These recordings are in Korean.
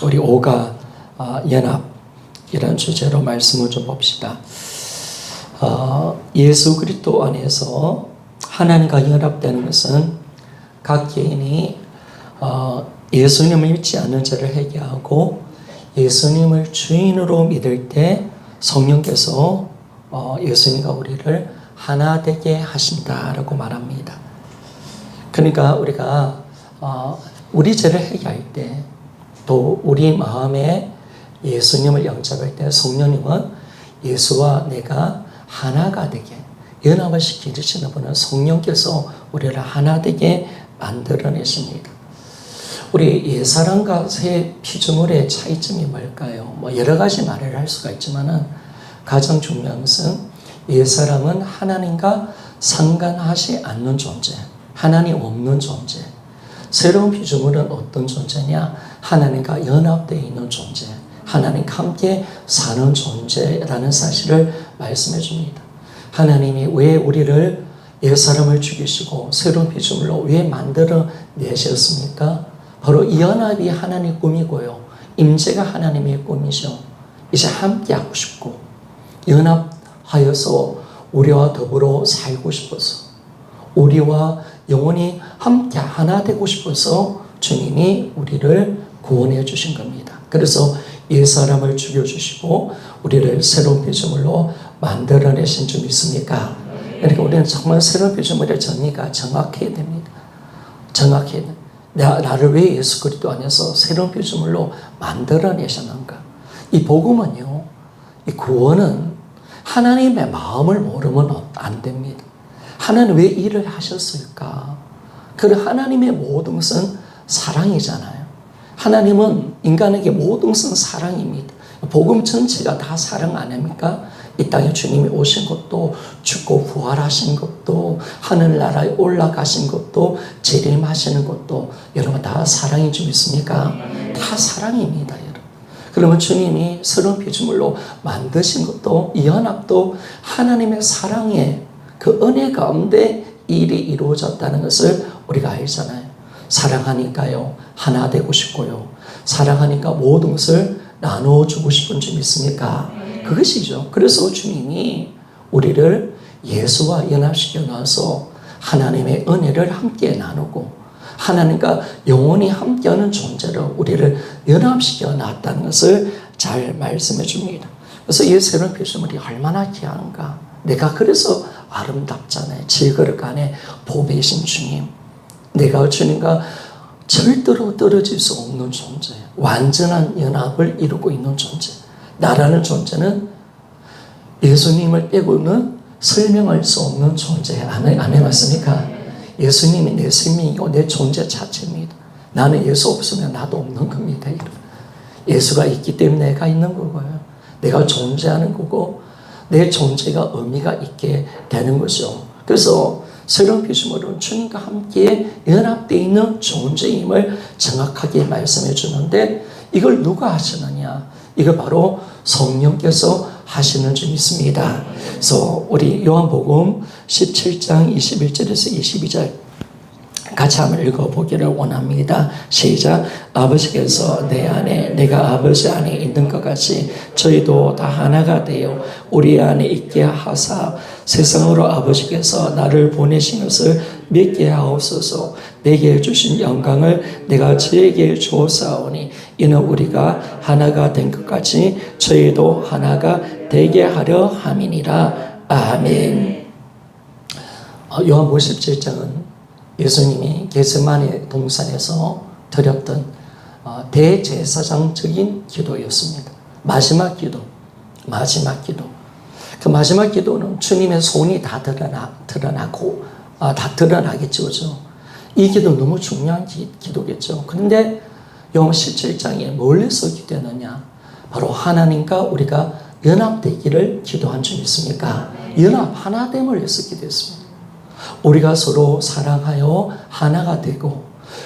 우리 오가 연합 이런 주제로 말씀을 좀 봅시다. 예수 그리스도 안에서 하나님과 연합되는 것은 각 개인이 예수님을 믿지 않는 죄를 회개하고 예수님을 주인으로 믿을 때 성령께서 예수님과 우리를 하나 되게 하신다라고 말합니다. 그러니까 우리가 우리 죄를 회개할 때 또 우리 마음에 예수님을 영접할 때 성령님은 예수와 내가 하나가 되게 연합을 시키시는 분은 성령께서 우리를 하나 되게 만들어내십니다. 우리 옛사람과 새 피조물의 차이점이 뭘까요? 여러 가지 말을 할 수가 있지만은 가장 중요한 것은 옛사람은 하나님과 상관하지 않는 존재, 하나님 없는 존재. 새로운 피조물은 어떤 존재냐? 하나님과 연합되어 있는 존재, 하나님과 함께 사는 존재라는 사실을 말씀해 줍니다. 하나님이 왜 우리를 옛사람을 죽이시고 새로운 피조물로 왜 만들어 내셨습니까? 바로 이 연합이 하나님의 꿈이고요. 임재가 하나님의 꿈이죠. 이제 함께 하고 싶고 연합하여서 우리와 더불어 살고 싶어서 우리와 영원히 함께 하나 되고 싶어서 주님이 우리를 구원해 주신 겁니다. 그래서 옛사람을 죽여주시고 우리를 새로운 피조물로 만들어내신 줄 믿습니까? 그러니까 우리는 정말 새로운 피조물의 정의가 정확해야 됩니다. 정확해야 됩니다. 나를 왜 예수 그리스도 안에서 새로운 피조물로 만들어내셨는가? 이 복음은요, 이 구원은 하나님의 마음을 모르면 안 됩니다. 하나님 왜 일을 하셨을까? 그 하나님의 모든 것은 사랑이잖아요. 하나님은 인간에게 모든 것은 사랑입니다. 복음 전체가 다 사랑 아닙니까? 이 땅에 주님이 오신 것도 죽고 부활하신 것도 하늘나라에 올라가신 것도 재림하시는 것도 여러분 다 사랑인 줄 믿습니까? 다 사랑입니다. 여러분. 그러면 주님이 새로운 피조물로 만드신 것도 이 연합도 하나님의 사랑의 그 은혜 가운데 일이 이루어졌다는 것을 우리가 알잖아요. 사랑하니까요 하나 되고 싶고요. 사랑하니까 모든 것을 나눠주고 싶은 줄 믿습니까? 그것이죠. 그래서 주님이 우리를 예수와 연합시켜 놔서 하나님의 은혜를 함께 나누고 하나님과 영원히 함께하는 존재로 우리를 연합시켜 놨다는 것을 잘 말씀해 줍니다. 그래서 이 새로운 피조물이 얼마나 귀한가. 내가 그래서 아름답잖아요. 질그릇 안에 보배신 주님. 내가 주님과 절대로 떨어질 수 없는 존재. 완전한 연합을 이루고 있는 존재. 나라는 존재는 예수님을 빼고는 설명할 수 없는 존재. 안 해봤습니까? 예수님이 내 생명이고 내 존재 자체입니다. 나는 예수 없으면 나도 없는 겁니다. 예수가 있기 때문에 내가 있는 거고요. 내가 존재하는 거고 내 존재가 의미가 있게 되는 거죠. 그래서 새로운 피조물은 주님과 함께 연합되어 있는 존재임을 정확하게 말씀해 주는데 이걸 누가 하시느냐? 이거 바로 성령께서 하시는 줄 믿습니다. 그래서 우리 요한복음 17장 21절에서 22절 같이 한번 읽어보기를 원합니다. 시작. 아버지께서 내 안에 내가 아버지 안에 있는 것 같이 저희도 다 하나가 되어 우리 안에 있게 하사 세상으로 아버지께서 나를 보내신 것을 믿게 하옵소서. 내게 주신 영광을 내가 저에게 주었사오니 이는 우리가 하나가 된 것 같이 저희도 하나가 되게 하려 함이니라. 아멘. 요한복음 17장은 예수님이 겟세마네 동산에서 드렸던 대제사장적인 기도였습니다. 마지막 기도. 그 마지막 기도는 주님의 손이 다 드러나고 다 드러나겠죠. 그죠? 이 기도 너무 중요한 기도겠죠. 그런데 요한 17장에 뭘 해서 기도했느냐? 바로 하나님과 우리가 연합되기를 기도한 줄 믿습니까? 연합 하나됨을 위해서 기도했습니다. 우리가 서로 사랑하여 하나가 되고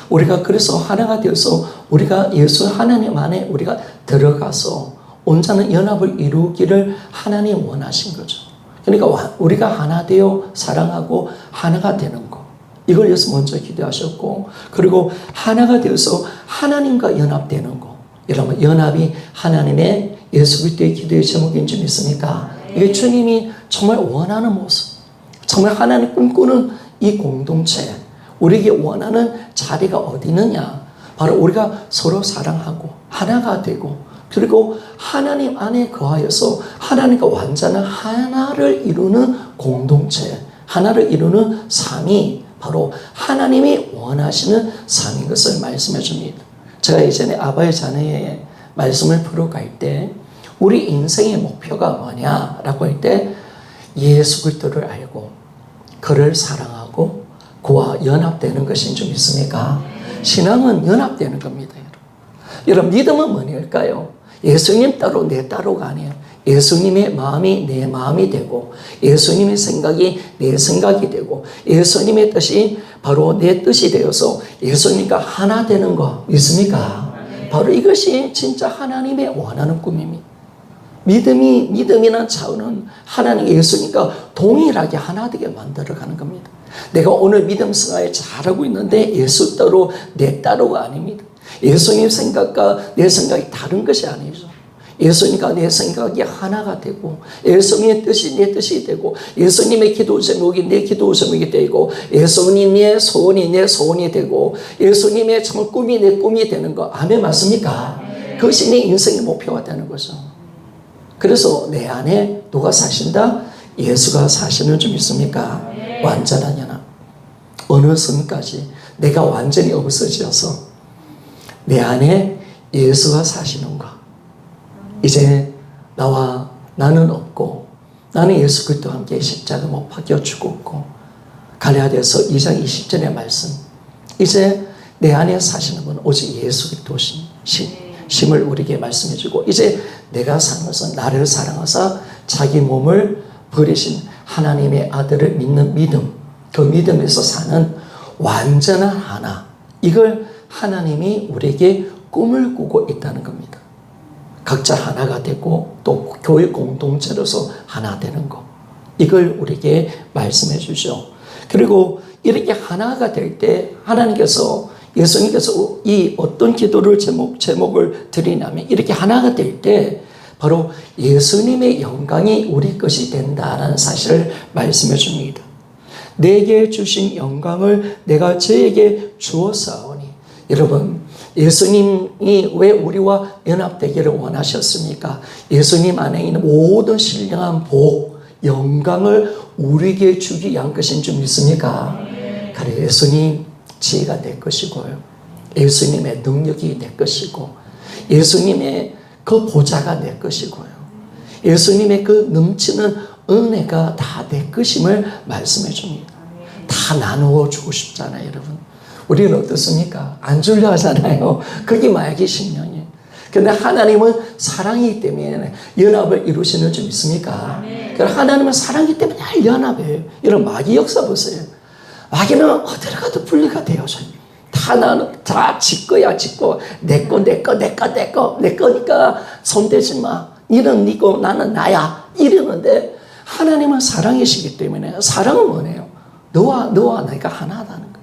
우리가 그래서 하나가 되어서 우리가 예수 하나님 안에 우리가 들어가서 온전한 연합을 이루기를 하나님 원하신 거죠. 그러니까 우리가 하나 되어 사랑하고 하나가 되는 거. 이걸 위해서 먼저 기도하셨고 그리고 하나가 되어서 하나님과 연합되는 거. 여러분, 연합이 하나님의 예수 그리스도의 기도의 제목인 줄 믿습니까? 이게 주님이 정말 원하는 모습, 정말 하나님 꿈꾸는 이 공동체, 우리에게 원하는 자리가 어디 있느냐? 바로 우리가 서로 사랑하고 하나가 되고, 그리고 하나님 안에 거하여서 하나님과 완전한 하나를 이루는 공동체, 하나를 이루는 삶이 바로 하나님이 원하시는 삶인 것을 말씀해 줍니다. 제가 예전에 아바의 자녀의 말씀을 풀어갈 때 우리 인생의 목표가 뭐냐라고 할 때 예수 그리스도를 알고 그를 사랑하고 그와 연합되는 것인 줄 믿습니까? 신앙은 연합되는 겁니다. 여러분, 믿음은 뭐일까요? 예수님 따로 내 따로가 아니에요. 예수님의 마음이 내 마음이 되고, 예수님의 생각이 내 생각이 되고, 예수님의 뜻이 바로 내 뜻이 되어서 예수님과 하나 되는 거 믿습니까? 바로 이것이 진짜 하나님의 원하는 꿈입니다. 믿음이나 차원은 하나님 예수님과 동일하게 하나 되게 만들어가는 겁니다. 내가 오늘 믿음 생활을 잘하고 있는데 예수 따로 내 따로가 아닙니다. 예수님 생각과 내 생각이 다른 것이 아니죠. 예수님과 내 생각이 하나가 되고, 예수님의 뜻이 내 뜻이 되고, 예수님의 기도 제목이 내 기도 제목이 되고, 예수님의 소원이 내 소원이 되고, 예수님의 정말 꿈이 내 꿈이 되는 거. 아멘, 맞습니까? 그것이 내 인생의 목표가 되는 거죠. 그래서 내 안에 누가 사신다? 예수가 사시는 줄 믿습니까? 완전한 연합. 어느 순간까지 내가 완전히 없어져서 내 안에 예수가 사시는 것. 이제 나는 없고, 나는 예수 그리스도와 함께 십자가 못 박혀 죽었고, 갈라디아서 2장 20절의 말씀, 이제 내 안에 사시는 분은 오직 예수 그리스도심을 우리에게 말씀해 주고, 이제 내가 사는 것은 나를 사랑하사 자기 몸을 버리신 하나님의 아들을 믿는 믿음, 그 믿음에서 사는 완전한 하나, 이걸 하나님이 우리에게 꿈을 꾸고 있다는 겁니다. 각자 하나가 되고 또 교회 공동체로서 하나 되는 것, 이걸 우리에게 말씀해 주죠. 그리고 이렇게 하나가 될 때 하나님께서, 예수님께서 이 어떤 기도를 제목을 드리냐면, 이렇게 하나가 될 때 바로 예수님의 영광이 우리 것이 된다는 사실을 말씀해 줍니다. 내게 주신 영광을 내가 저에게 주었사오니. 여러분, 예수님이 왜 우리와 연합되기를 원하셨습니까? 예수님 안에 있는 모든 신령한 복, 영광을 우리에게 주기 위한 것인 줄 믿습니까? 그래, 예수님 지혜가 될 것이고요, 예수님의 능력이 될 것이고, 예수님의 그 보좌가 될 것이고요, 예수님의 그 넘치는 은혜가 다 될 것임을 말씀해 줍니다. 다 나누어 주고 싶잖아요, 여러분. 우리는 어떻습니까? 안 주려 하잖아요. 그게 마약의 신령이에요. 그런데 하나님은 사랑이기 때문에 연합을 이루시는 줄 믿습니까? 그러니까 하나님은 사랑이기 때문에 연합해요. 이런 마귀 역사 보세요. 마귀는 어디로 가도 분리가 돼요. 다 지 거야, 지 거. 내 거니까 손대지 마. 니는 니고 나는 나야. 이러는데 하나님은 사랑이시기 때문에, 사랑은 뭐네요? 너와 내가 하나다는 거예요.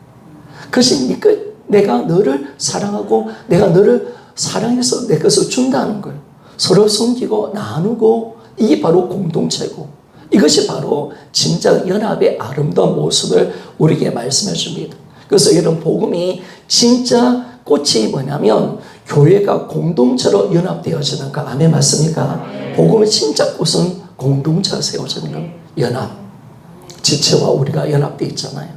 그것이 내가 너를 사랑하고 내가 너를 사랑해서 내 것을 준다는 거예요. 서로 섬기고 나누고, 이게 바로 공동체고, 이것이 바로 진짜 연합의 아름다운 모습을 우리에게 말씀해 줍니다. 그래서 이런 복음이 진짜 꽃이 뭐냐면 교회가 공동체로 연합되어지는 거. 아멘, 맞습니까? 복음의 진짜 꽃은 공동체가 세워지는 겁니다. 연합. 지체와 우리가 연합되어 있잖아요.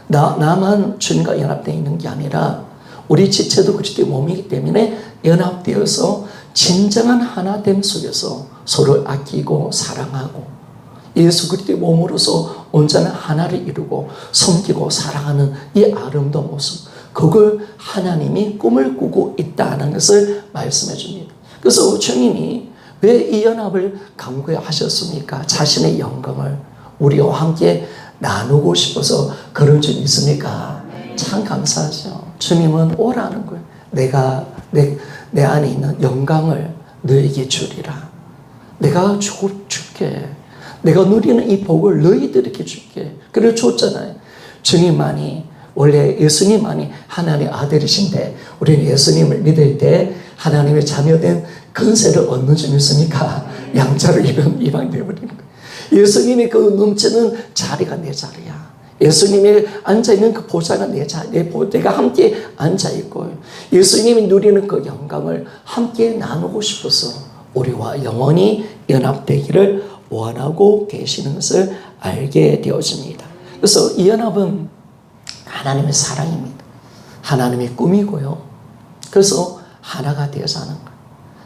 나만 주님과 연합되어 있는 게 아니라 우리 지체도 그리스도의 몸이기 때문에 연합되어서 진정한 하나됨 속에서 서로 아끼고 사랑하고 예수 그리스도의 몸으로서 온전한 하나를 이루고 섬기고 사랑하는 이 아름다운 모습, 그걸 하나님이 꿈을 꾸고 있다는 것을 말씀해 줍니다. 그래서 주님이 왜 이 연합을 강구하셨습니까? 자신의 영광을 우리와 함께 나누고 싶어서 그런 줄 믿습니까? 참 감사하죠. 주님은 오라는 거예요. 내가 내 안에 있는 영광을 너에게 주리라. 내가 줄게. 내가 누리는 이 복을 너희들에게 줄게. 그래 줬잖아요. 주님만이, 원래 예수님만이 하나님의 아들이신데 우리는 예수님을 믿을 때 하나님의 자녀된 근세를 얻는 줄 믿습니까? 양자로 이방되어버리는 거예요. 예수님의 그 넘치는 자리가 내 자리야. 예수님이 앉아있는 그 보좌가 내가 함께 앉아있고, 예수님이 누리는 그 영광을 함께 나누고 싶어서 우리와 영원히 연합되기를 원하고 계시는 것을 알게 되어집니다. 그래서 이 연합은 하나님의 사랑입니다. 하나님의 꿈이고요. 그래서 하나가 되어서 하는 거예요.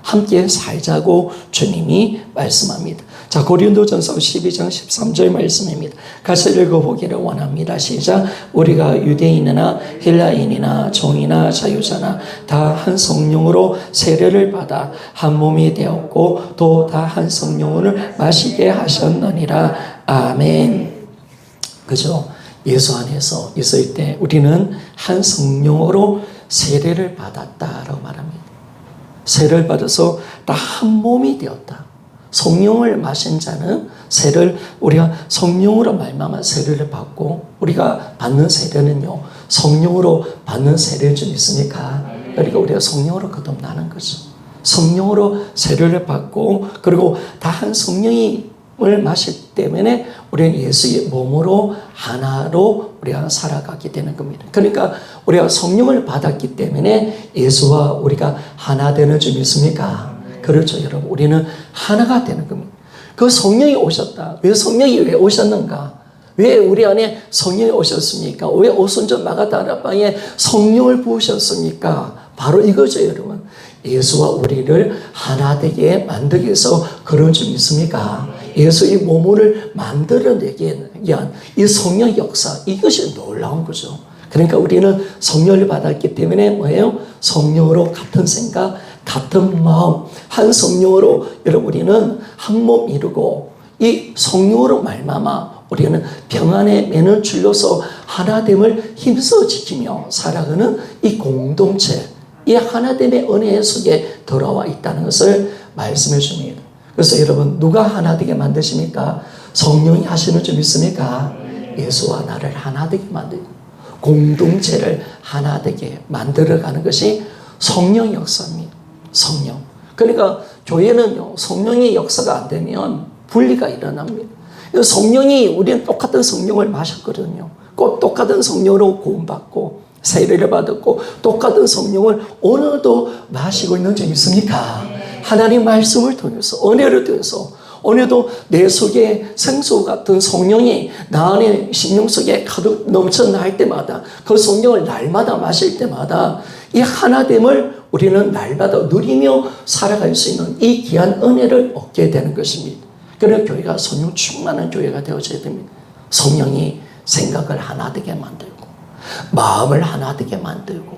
함께 살자고 주님이 말씀합니다. 자, 고린도전서 12장 13절 말씀입니다. 같이 읽어보기를 원합니다. 시작. 우리가 유대인이나 헬라인이나 종이나 자유자나 다 한 성령으로 세례를 받아 한 몸이 되었고 또 다 한 성령을 마시게 하셨느니라. 아멘. 그죠? 예수 안에서 있을 때 우리는 한 성령으로 세례를 받았다라고 말합니다. 세례를 받아서 다 한 몸이 되었다. 성령을 마신 자는 우리가 성령으로 말미암아 세례를 받고, 우리가 받는 세례는요, 성령으로 받는 세례일 줄 믿습니까? 그러니까 우리가 성령으로 거듭나는 거죠. 성령으로 세례를 받고, 그리고 다 한 성령을 마실 때문에 우리는 예수의 몸으로 하나로 우리가 살아가게 되는 겁니다. 그러니까 우리가 성령을 받았기 때문에 예수와 우리가 하나 되는 줄 믿습니까? 그렇죠, 여러분. 우리는 하나가 되는 겁니다. 그 성령이 오셨다. 성령이 왜 오셨는가? 왜 우리 안에 성령이 오셨습니까? 왜 오순절 마가다락방에 성령을 부으셨습니까? 바로 이거죠, 여러분. 예수와 우리를 하나 되게 만들기 위해서 그런 줄 믿습니까? 예수의 몸을 만들어내기 위한 이 성령 역사, 이것이 놀라운 거죠. 그러니까 우리는 성령을 받았기 때문에 뭐예요? 성령으로 같은 생각, 같은 마음, 한 성령으로 여러분 우리는 한 몸 이루고, 이 성령으로 말미암아 우리는 평안에 매는 줄로서 하나됨을 힘써 지키며 살아가는 이 공동체, 이 하나됨의 은혜 속에 들어와 있다는 것을 말씀해 줍니다. 그래서 여러분, 누가 하나 되게 만드십니까? 성령이 하시는 줄 믿습니까? 예수와 나를 하나 되게 만들고 공동체를 하나 되게 만들어가는 것이 성령 역사입니다. 성령. 그러니까 교회는요, 성령의 역사가 안 되면 분리가 일어납니다. 성령이, 우리는 똑같은 성령을 마셨거든요. 꼭 똑같은 성령으로 구원받고 세례를 받았고 똑같은 성령을 오늘도 마시고 있는 줄 믿습니까? 하나님 말씀을 통해서, 은혜를 통해서 오늘도 내 속에 생수 같은 성령이 나 안에 심령 속에 가득 넘쳐날 때마다, 그 성령을 날마다 마실 때마다 이 하나됨을 우리는 날마다 누리며 살아갈 수 있는 이 귀한 은혜를 얻게 되는 것입니다. 그래서 교회가 성령 충만한 교회가 되어져야 됩니다. 성령이 생각을 하나 되게 만들고 마음을 하나 되게 만들고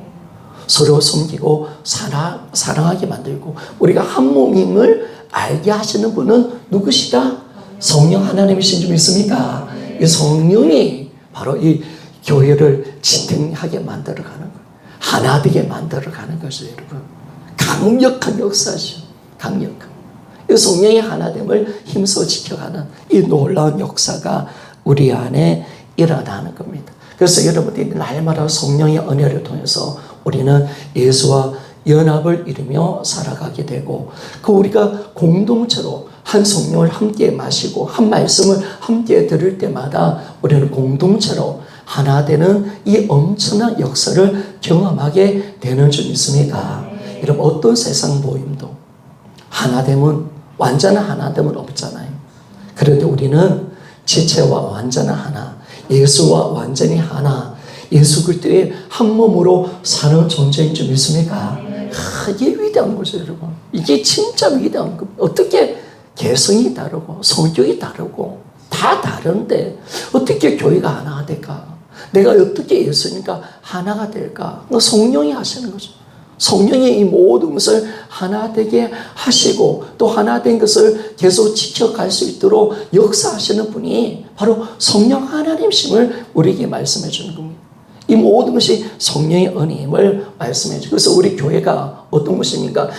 서로 섬기고 사랑하게 만들고 우리가 한 몸임을 알게 하시는 분은 누구시다? 성령 하나님이신 줄 믿습니까? 이 성령이 바로 이 교회를 지탱하게 만들어가는 거예요. 하나 되게 만들어가는 거죠, 여러분. 강력한 역사죠. 강력한. 이 성령의 하나됨을 힘써 지켜가는 이 놀라운 역사가 우리 안에 일어나는 겁니다. 그래서 여러분들이 날마다 성령의 은혜를 통해서 우리는 예수와 연합을 이루며 살아가게 되고, 그 우리가 공동체로 한 성령을 함께 마시고 한 말씀을 함께 들을 때마다 우리는 공동체로 하나 되는 이 엄청난 역사를 경험하게 되는 줄 믿습니까? 여러분, 어떤 세상 모임도 하나됨은, 완전한 하나됨은 없잖아요. 그런데 우리는 지체와 완전한 하나, 예수와 완전히 하나, 예수 그리스도의 한 몸으로 사는 존재인 줄 믿습니까? 이게 위대한 거죠, 여러분. 이게 진짜 위대한 거. 어떻게 개성이 다르고 성격이 다르고 다 다른데 어떻게 교회가 하나가 될까? 내가 어떻게 예수님과 하나가 될까? 성령이 하시는 거죠. 성령이 이 모든 것을 하나 되게 하시고 또 하나 된 것을 계속 지켜갈 수 있도록 역사하시는 분이 바로 성령 하나님심을 우리에게 말씀해 주는 겁니다. 이 모든 것이 성령의 은혜임을 말씀해 주고, 그래서 우리 교회가 어떤 것입니까?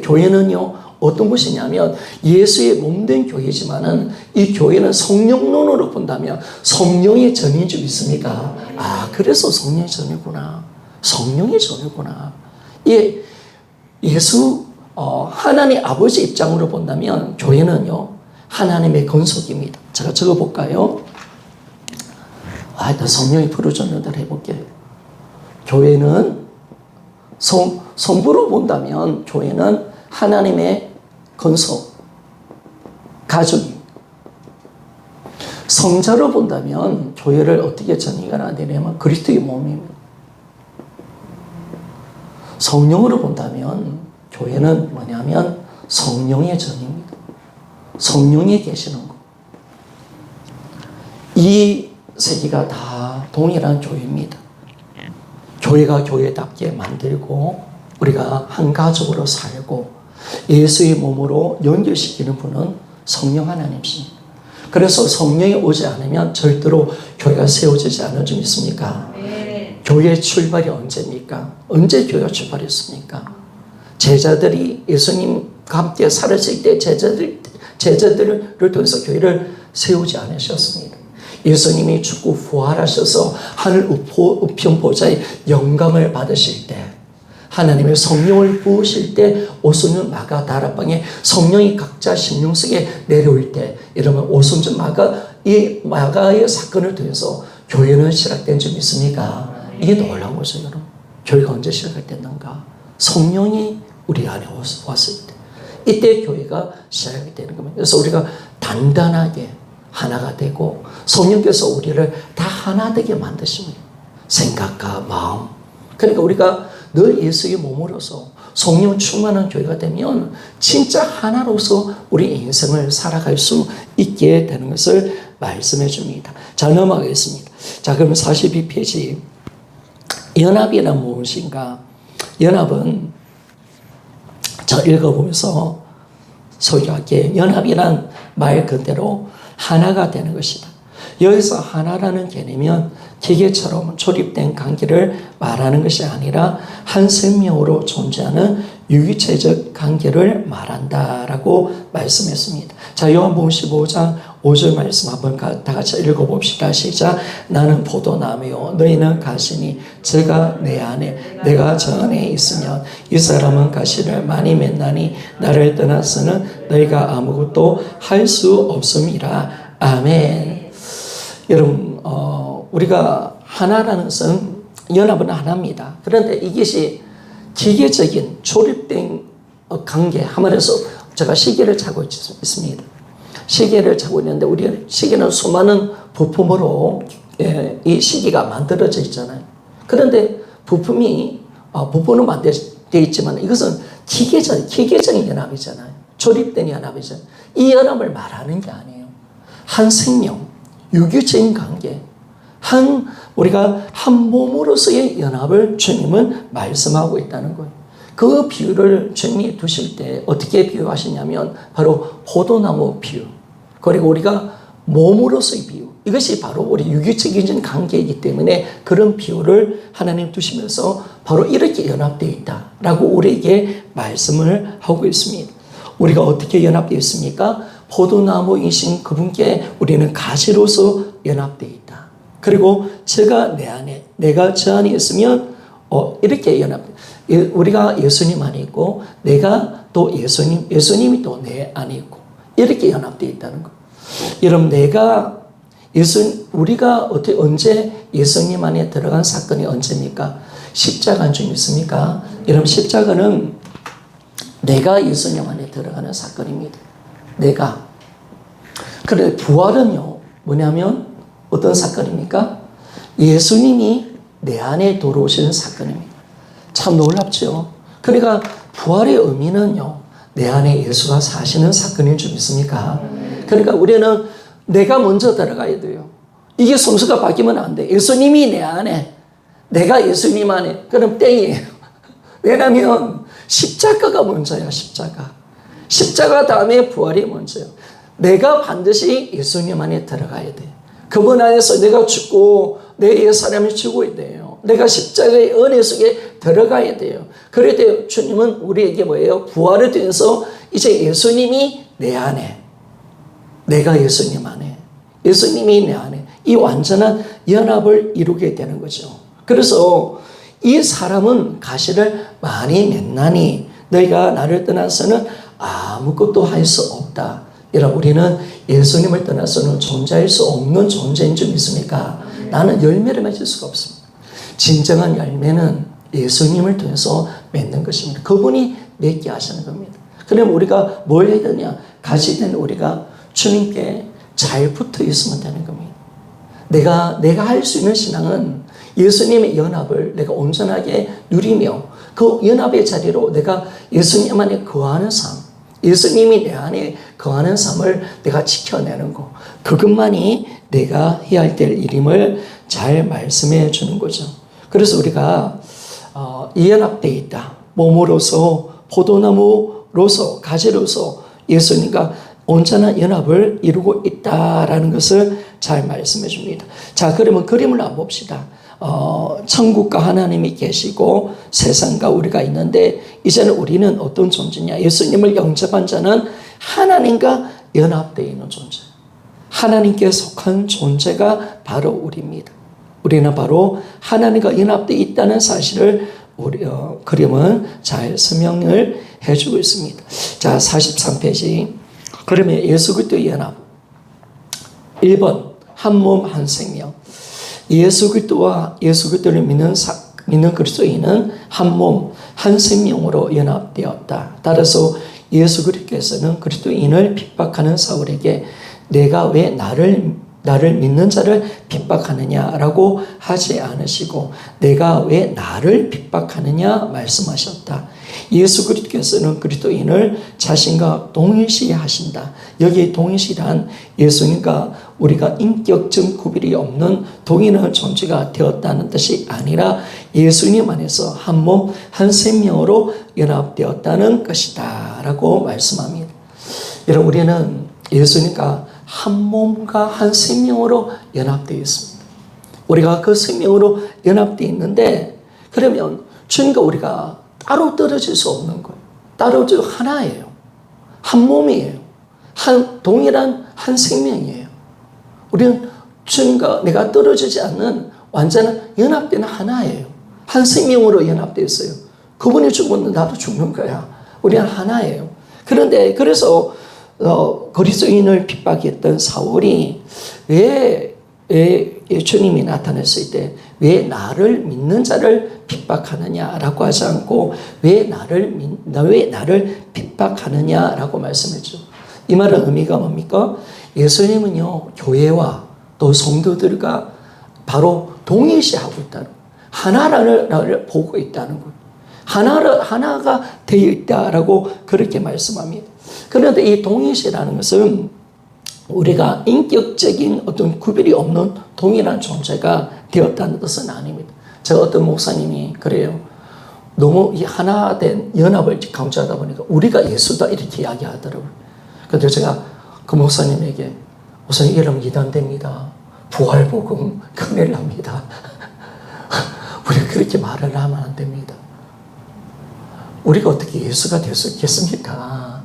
교회는요, 어떤 것이냐면 예수의 몸된 교회지만은 이 교회는 성령론으로 본다면 성령의 전인 줄 믿습니까? 그래서 성령의 전이구나. 성령의 전이구나. 하나님 아버지 입장으로 본다면 교회는요, 하나님의 건속입니다. 제가 적어볼까요? 일단 성령이 부르짖는 대로 해볼게요. 교회는 성부로 본다면 교회는 하나님의 건속, 가족입니다. 성자로 본다면 교회를 어떻게 정의가 되냐면 그리스도의 몸입니다. 성령으로 본다면 교회는 뭐냐면 성령의 전입니다. 성령이 계시는 것. 이 세계가 다 동일한 교회입니다. 교회가 교회답게 만들고 우리가 한 가족으로 살고 예수의 몸으로 연결시키는 분은 성령 하나님이십니다. 그래서 성령이 오지 않으면 절대로 교회가 세워지지 않을 줄 믿습니까? 네. 교회의 출발이 언제입니까? 언제 교회가 출발했습니까? 제자들이 예수님과 함께 살았을 때 제자들을 통해서 교회를 세우지 않으셨습니다. 예수님이 죽고 부활하셔서 하늘 우편 보좌의 영광을 받으실 때, 하나님의 성령을 부으실 때, 오순절 마가 다락방에 성령이 각자 심령 속에 내려올 때, 이러면 오순절 이 마가의 사건을 통해서 교회는 시작된 줄 믿습니까? 이게 놀라운 거죠, 여러분. 교회가 언제 시작됐는가? 성령이 우리 안에 왔을 때, 이때 교회가 시작이 되는 겁니다. 그래서 우리가 단단하게 하나가 되고 성령께서 우리를 다 하나 되게 만드십니다. 생각과 마음. 그러니까 우리가 늘 예수의 몸으로서 성령 충만한 교회가 되면 진짜 하나로서 우리 인생을 살아갈 수 있게 되는 것을 말씀해 줍니다. 자, 넘어가겠습니다. 자, 그럼 42페이지. 연합이란 무엇인가? 연합은 자, 읽어보면서 소개할게. 연합이란 말 그대로 하나가 되는 것이다. 여기서 하나라는 개념은 기계처럼 조립된 관계를 말하는 것이 아니라 한 생명으로 존재하는 유기체적 관계를 말한다라고 말씀했습니다. 자, 요한복음 15장 5절 말씀 한번 다 같이 읽어봅시다. 시작. 나는 포도나무요 너희는 가시니 제가 내 안에 내가 저 안에 있으면 이 사람은 가시를 많이 맺나니 나를 떠나서는 너희가 아무것도 할 수 없음이라. 아멘. 여러분, 우리가 하나라는 것은 연합은 하나입니다. 그런데 이것이 기계적인 조립된 관계, 한말에서 제가 시계를 차고 있습니다. 시계를 차고 있는데 우리 시계는 수많은 부품으로 이 시계가 만들어져 있잖아요. 그런데 부품은 만들어져 있지만 이것은 기계적인 연합이잖아요. 조립된 연합이잖아요. 이 연합을 말하는 게 아니에요. 한 생명, 유기적인 관계, 우리가 한 몸으로서의 연합을 주님은 말씀하고 있다는 거예요. 그 비유를 주님이 두실 때 어떻게 비유하시냐면 바로 포도나무 비유, 그리고 우리가 몸으로서의 비유, 이것이 바로 우리 유기적인 관계이기 때문에 그런 비유를 하나님 두시면서 바로 이렇게 연합되어 있다라고 우리에게 말씀을 하고 있습니다. 우리가 어떻게 연합되어 있습니까? 포도나무이신 그분께 우리는 가지로서 연합되어 있다. 그리고 제가 내 안에, 내가 저 안에 있으면 이렇게 우리가 예수님 안에 있고 내가 또 예수님이 또 내 안에 있고 이렇게 연합되어 있다는 거. 여러분, 우리가 언제 예수님 안에 들어간 사건이 언제입니까? 십자가인 줄 믿습니까? 여러분, 십자가는 내가 예수님 안에 들어가는 사건입니다. 내가. 그런데 부활은요, 뭐냐면 어떤 사건입니까? 예수님이 내 안에 들어오시는 사건입니다. 참 놀랍죠? 그러니까 부활의 의미는요, 내 안에 예수가 사시는 사건인 줄 믿습니까? 그러니까 우리는 내가 먼저 들어가야 돼요. 이게 순서가 바뀌면 안 돼. 예수님이 내 안에, 내가 예수님 안에, 그럼 땡이에요. 왜냐하면 십자가가 먼저야, 십자가. 십자가 다음에 부활이 먼저요. 내가 반드시 예수님 안에 들어가야 돼. 그분 안에서 내가 죽고 내 옛사람이 죽어야 돼요. 내가 십자가의 은혜 속에 들어가야 돼요. 그럴 때 주님은 우리에게 뭐예요? 부활을 통해서 이제 예수님이 내 안에, 내가 예수님 안에, 예수님이 내 안에, 이 완전한 연합을 이루게 되는 거죠. 그래서 이 사람은 가시를 많이 맺나니 너희가 나를 떠나서는 아무것도 할 수 없다. 여러분, 우리는 예수님을 떠나서는 존재할 수 없는 존재인 줄 믿습니까? 나는 열매를 맺을 수가 없습니다. 진정한 열매는 예수님을 통해서 맺는 것입니다. 그분이 맺게 하시는 겁니다. 그럼 우리가 뭘 해야 되냐? 가시 된 우리가 주님께 잘 붙어 있으면 되는 겁니다. 내가 할 수 있는 신앙은 예수님의 연합을 내가 온전하게 누리며 그 연합의 자리로 내가 예수님 안에 거하는 삶, 예수님이 내 안에 거하는 삶을 내가 지켜내는 것, 그것만이 내가 해야 할 일임을 잘 말씀해 주는 거죠. 그래서 우리가 이연합되어 있다. 몸으로서, 포도나무로서, 가지로서 예수님과 온전한 연합을 이루고 있다라는 것을 잘 말씀해 줍니다. 자, 그러면 그림을 한번 봅시다. 천국과 하나님이 계시고 세상과 우리가 있는데 이제는 우리는 어떤 존재냐? 예수님을 영접한 자는 하나님과 연합되어 있는 존재. 하나님께 속한 존재가 바로 우리입니다. 우리는 바로 하나님과 연합되어 있다는 사실을 그림은 잘 설명을 해주고 있습니다. 자, 43페이지. 그러면 예수 그리스도의 연합. 1번, 한 몸 한 생명. 예수 그리스도와 예수 그리스도를 믿는 그리스도인은 한 몸, 한 생명으로 연합되었다. 따라서 예수 그리스도께서는 그리스도인을 핍박하는 사울에게 내가 왜 나를 믿는 자를 핍박하느냐라고 하지 않으시고 내가 왜 나를 핍박하느냐 말씀하셨다. 예수 그리스도께서는 그리스도인을 자신과 동일시하신다. 여기 동일시란 예수님과 우리가 인격적 구별이 없는 동일한 존재가 되었다는 뜻이 아니라 예수님 안에서 한 몸, 한 생명으로 연합되었다는 것이다 라고 말씀합니다. 여러분, 우리는 예수님과 한 몸과 한 생명으로 연합되어 있습니다. 우리가 그 생명으로 연합되어 있는데 그러면 주님과 우리가 따로 떨어질 수 없는 거예요. 따로 하나예요. 한 몸이에요. 동일한 한 생명이에요. 우리는 주님과 내가 떨어지지 않는 완전한 연합된 하나예요. 한 생명으로 연합되어 있어요. 그분이 죽으면 나도 죽는 거야. 우리는 하나예요. 그런데 그래서 그리스도인을 핍박했던 사울이 왜 주님이 나타났을 때 왜 나를 믿는 자를 핍박하느냐라고 하지 않고 왜 나를 핍박하느냐라고 말씀했죠. 이 말은 의미가 뭡니까? 예수님은요, 교회와 또 성도들과 바로 동일시하고 있다는 거예요. 하나를 보고 있다는 거예요. 하나가 되어 있다라고 그렇게 말씀합니다. 그런데 이 동일시라는 것은 우리가 인격적인 어떤 구별이 없는 동일한 존재가 되었다는 뜻은 아닙니다. 제가 어떤 목사님이 그래요. 너무 이 하나된 연합을 강조하다 보니까 우리가 예수다 이렇게 이야기하더라고요. 그런데 제가 그 목사님에게 목사님 이러면 이단됩니다. 부활복음 큰일 납니다. 우리가 그렇게 말을 하면 안 됩니다. 우리가 어떻게 예수가 될 수 있겠습니까?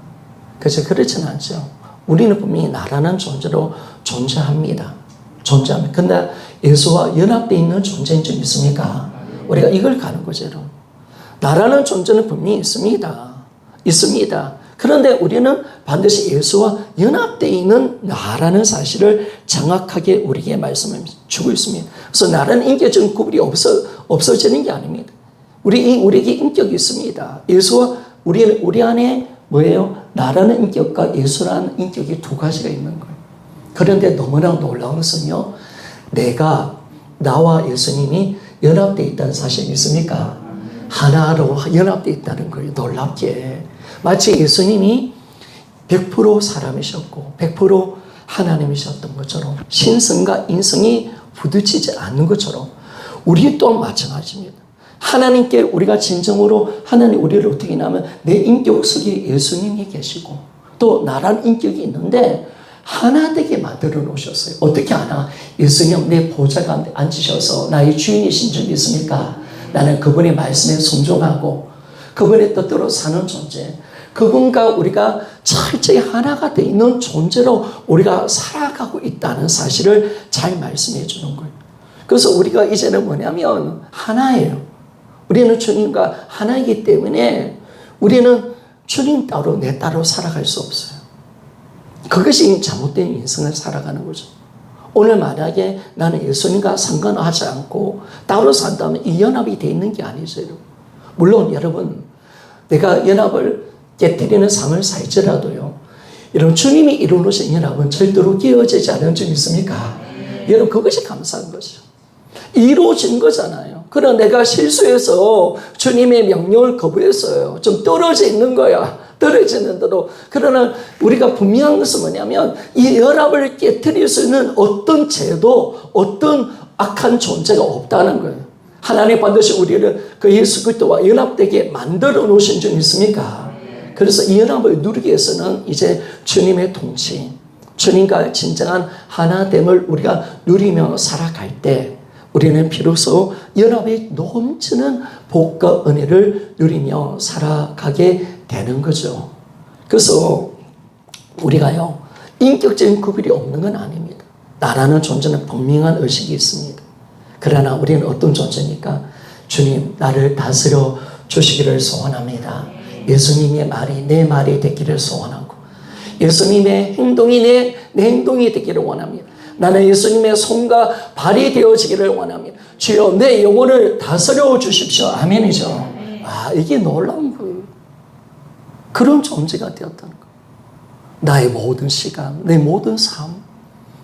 그래서 그렇지는 않죠. 우리는 분명히 나라는 존재로 존재합니다. 근데 예수와 연합되어 있는 존재인 줄 믿습니까? 우리가 이걸 가는 거죠. 나라는 존재는 분명히 있습니다. 그런데 우리는 반드시 예수와 연합되어 있는 나라는 사실을 정확하게 우리에게 말씀해 주고 있습니다. 그래서 나라는 인격적인 구별이 없어지는 게 아닙니다. 우리에게 인격이 있습니다. 예수와 우리 안에 뭐예요? 나라는 인격과 예수라는 인격이 두 가지가 있는 거예요. 그런데 너무나 놀라운 것은요, 나와 예수님이 연합되어 있다는 사실이 있습니까? 하나로 연합되어 있다는 거예요. 놀랍게. 마치 예수님이 100% 사람이셨고 100% 하나님이셨던 것처럼 신성과 인성이 부딪히지 않는 것처럼 우리 또한 마찬가지입니다. 하나님께 우리가 진정으로 하나님 우리를 어떻게 하냐면 내 인격 속에 예수님이 계시고 또 나라는 인격이 있는데 하나 되게 만들어 놓으셨어요. 어떻게 하나? 예수님 내 보좌 가운데 앉으셔서 나의 주인이신 줄 믿습니까? 나는 그분의 말씀에 순종하고 그분의 뜻대로 사는 존재, 그분과 우리가 철저히 하나가 되어 있는 존재로 우리가 살아가고 있다는 사실을 잘 말씀해 주는 거예요. 그래서 우리가 이제는 뭐냐면 하나예요. 우리는 주님과 하나이기 때문에 우리는 주님 따로 내 따로 살아갈 수 없어요. 그것이 잘못된 인생을 살아가는 거죠. 오늘 만약에 나는 예수님과 상관하지 않고 따로 산다면 이 연합이 되어 있는 게 아니죠. 물론 여러분, 내가 연합을 깨뜨리는 삶을 살지라도요, 여러분 주님이 이루어진 연합은 절대로 깨어지지 않은 점 있습니까? 여러분 그것이 감사한 거죠. 이루어진 거잖아요. 그러나 내가 실수해서 주님의 명령을 거부했어요. 좀 떨어져 있는 거야. 떨어지는 대로. 그러나 우리가 분명한 것은 뭐냐면 이 연합을 깨뜨릴 수 있는 어떤 죄도 어떤 악한 존재가 없다는 거예요. 하나님 반드시 우리를 그 예수 그리스도와 연합되게 만들어 놓으신 줄 있습니까? 그래서 이 연합을 누리기 위해서는 이제 주님의 통치, 주님과 진정한 하나됨을 우리가 누리며 살아갈 때 우리는 비로소 연합이 넘치는 복과 은혜를 누리며 살아가게 되는 거죠. 그래서 우리가요, 인격적인 구별이 없는 건 아닙니다. 나라는 존재는 분명한 의식이 있습니다. 그러나 우리는 어떤 존재입니까? 주님, 나를 다스려 주시기를 소원합니다. 예수님의 말이 내 말이 되기를 소원하고, 예수님의 행동이 내 행동이 되기를 원합니다. 나는 예수님의 손과 발이 되어지기를 원합니다. 주여 내 영혼을 다스려 주십시오. 아멘이죠. 아, 이게 놀라운 거예요. 그런 존재가 되었다는 거예요. 나의 모든 시간, 내 모든 삶,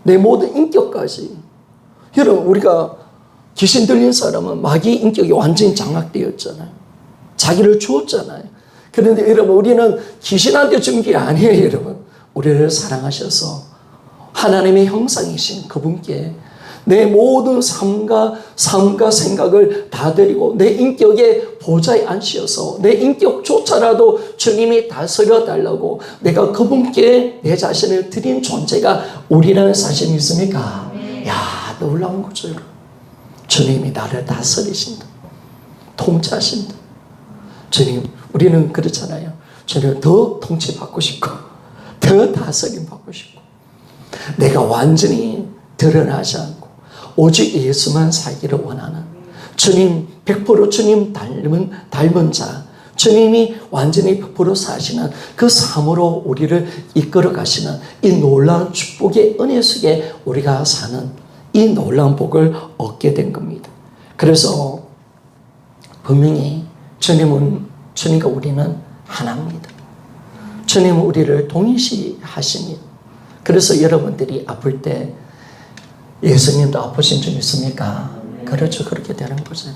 내 모든 인격까지. 여러분, 우리가 귀신 들린 사람은 마귀 인격이 완전히 장악되었잖아요. 자기를 주었잖아요. 그런데 여러분, 우리는 귀신한테 준 게 아니에요, 여러분. 우리를 사랑하셔서 하나님의 형상이신 그분께 내 모든 삶과 생각을 다 드리고 내 인격의 보좌에 앉으셔서 내 인격조차라도 주님이 다스려 달라고 내가 그분께 내 자신을 드린 존재가 우리라는 사실 믿습니까? 야, 놀라운 거죠, 여러분. 주님이 나를 다스리신다. 통치하신다. 주님, 우리는 그렇잖아요. 주님 더 통치받고 싶고 더 다스림 받고 싶고 내가 완전히 드러나지 않고 오직 예수만 살기를 원하는 주님 100% 주님 닮은 자, 주님이 완전히 100% 사시는 그 삶으로 우리를 이끌어 가시는 이 놀라운 축복의 은혜 속에 우리가 사는 이 놀라운 복을 얻게 된 겁니다. 그래서 분명히 주님과 우리는 하나입니다. 주님은 우리를 동일시하십니다. 그래서 여러분들이 아플 때 예수님도 아프신 적 있습니까? 그렇죠. 그렇게 되는 거죠.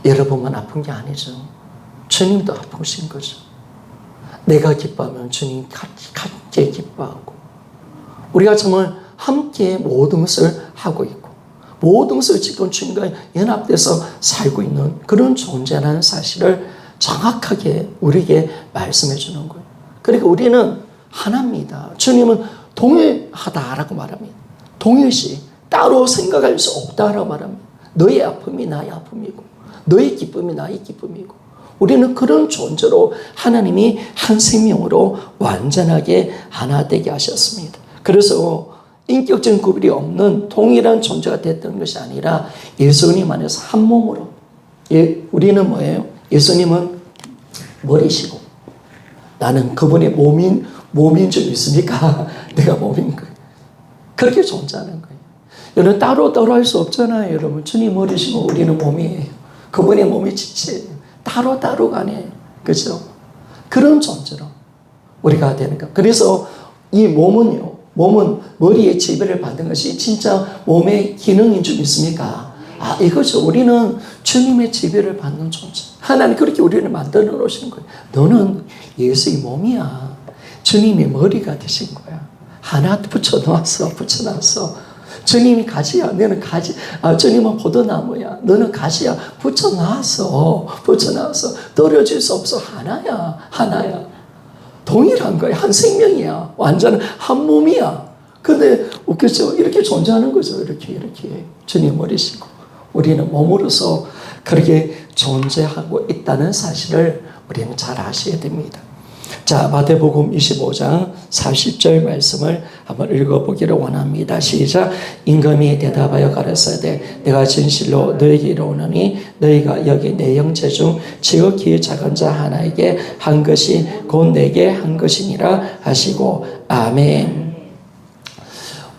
여러분만 아픈 게 아니죠. 주님도 아프신 거죠. 내가 기뻐하면 주님 같이 기뻐하고 우리가 정말 함께 모든 것을 하고 있고 모든 것을 지금 주님과 연합돼서 살고 있는 그런 존재라는 사실을 정확하게 우리에게 말씀해 주는 거예요. 그러니까 우리는 하나입니다. 주님은 동일하다라고 말합니다. 동일시, 따로 생각할 수 없다라고 말합니다. 너의 아픔이 나의 아픔이고 너의 기쁨이 나의 기쁨이고 우리는 그런 존재로 하나님이 한 생명으로 완전하게 하나 되게 하셨습니다. 그래서 인격적인 구별이 없는 동일한 존재가 됐던 것이 아니라 예수님 안에서 한 몸으로 우리는 뭐예요? 예수님은 머리시고 나는 그분의 몸인 줄 믿습니까? 내가 몸인 거예요. 그렇게 존재하는 거예요. 여러분 따로 할 수 없잖아요. 여러분 주님 머리시고 우리는 몸이에요. 그분의 몸이 지체예요. 따로가 아니에요. 그렇죠? 그런 존재로 우리가 되는 거. 그래서 이 몸은 머리의 지배를 받는 것이 진짜 몸의 기능인 줄 믿습니까? 아, 이거죠. 우리는 주님의 지배를 받는 존재. 하나님 그렇게 우리를 만들어 놓으신 거예요. 너는 예수의 몸이야. 주님의 머리가 되신 거야. 하나 붙여놨어. 주님이 가지야. 너는 가지. 주님은 포도나무야. 너는 가지야. 붙여놨어. 떨어질 수 없어. 하나야. 동일한 거야. 한 생명이야. 완전 한 몸이야. 근데 웃겼죠? 이렇게 존재하는 거죠. 이렇게. 주님 머리시고. 우리는 몸으로서 그렇게 존재하고 있다는 사실을 우리는 잘 아셔야 됩니다. 자, 마태복음 25장 40절 말씀을 한번 읽어보기를 원합니다. 시작. 임금이 대답하여 가라사대 내가 진실로 너에게 이르노니 너희가 여기 내 형제 중 지극히 작은 자 하나에게 한 것이 곧 내게 한 것이니라 하시고 아멘.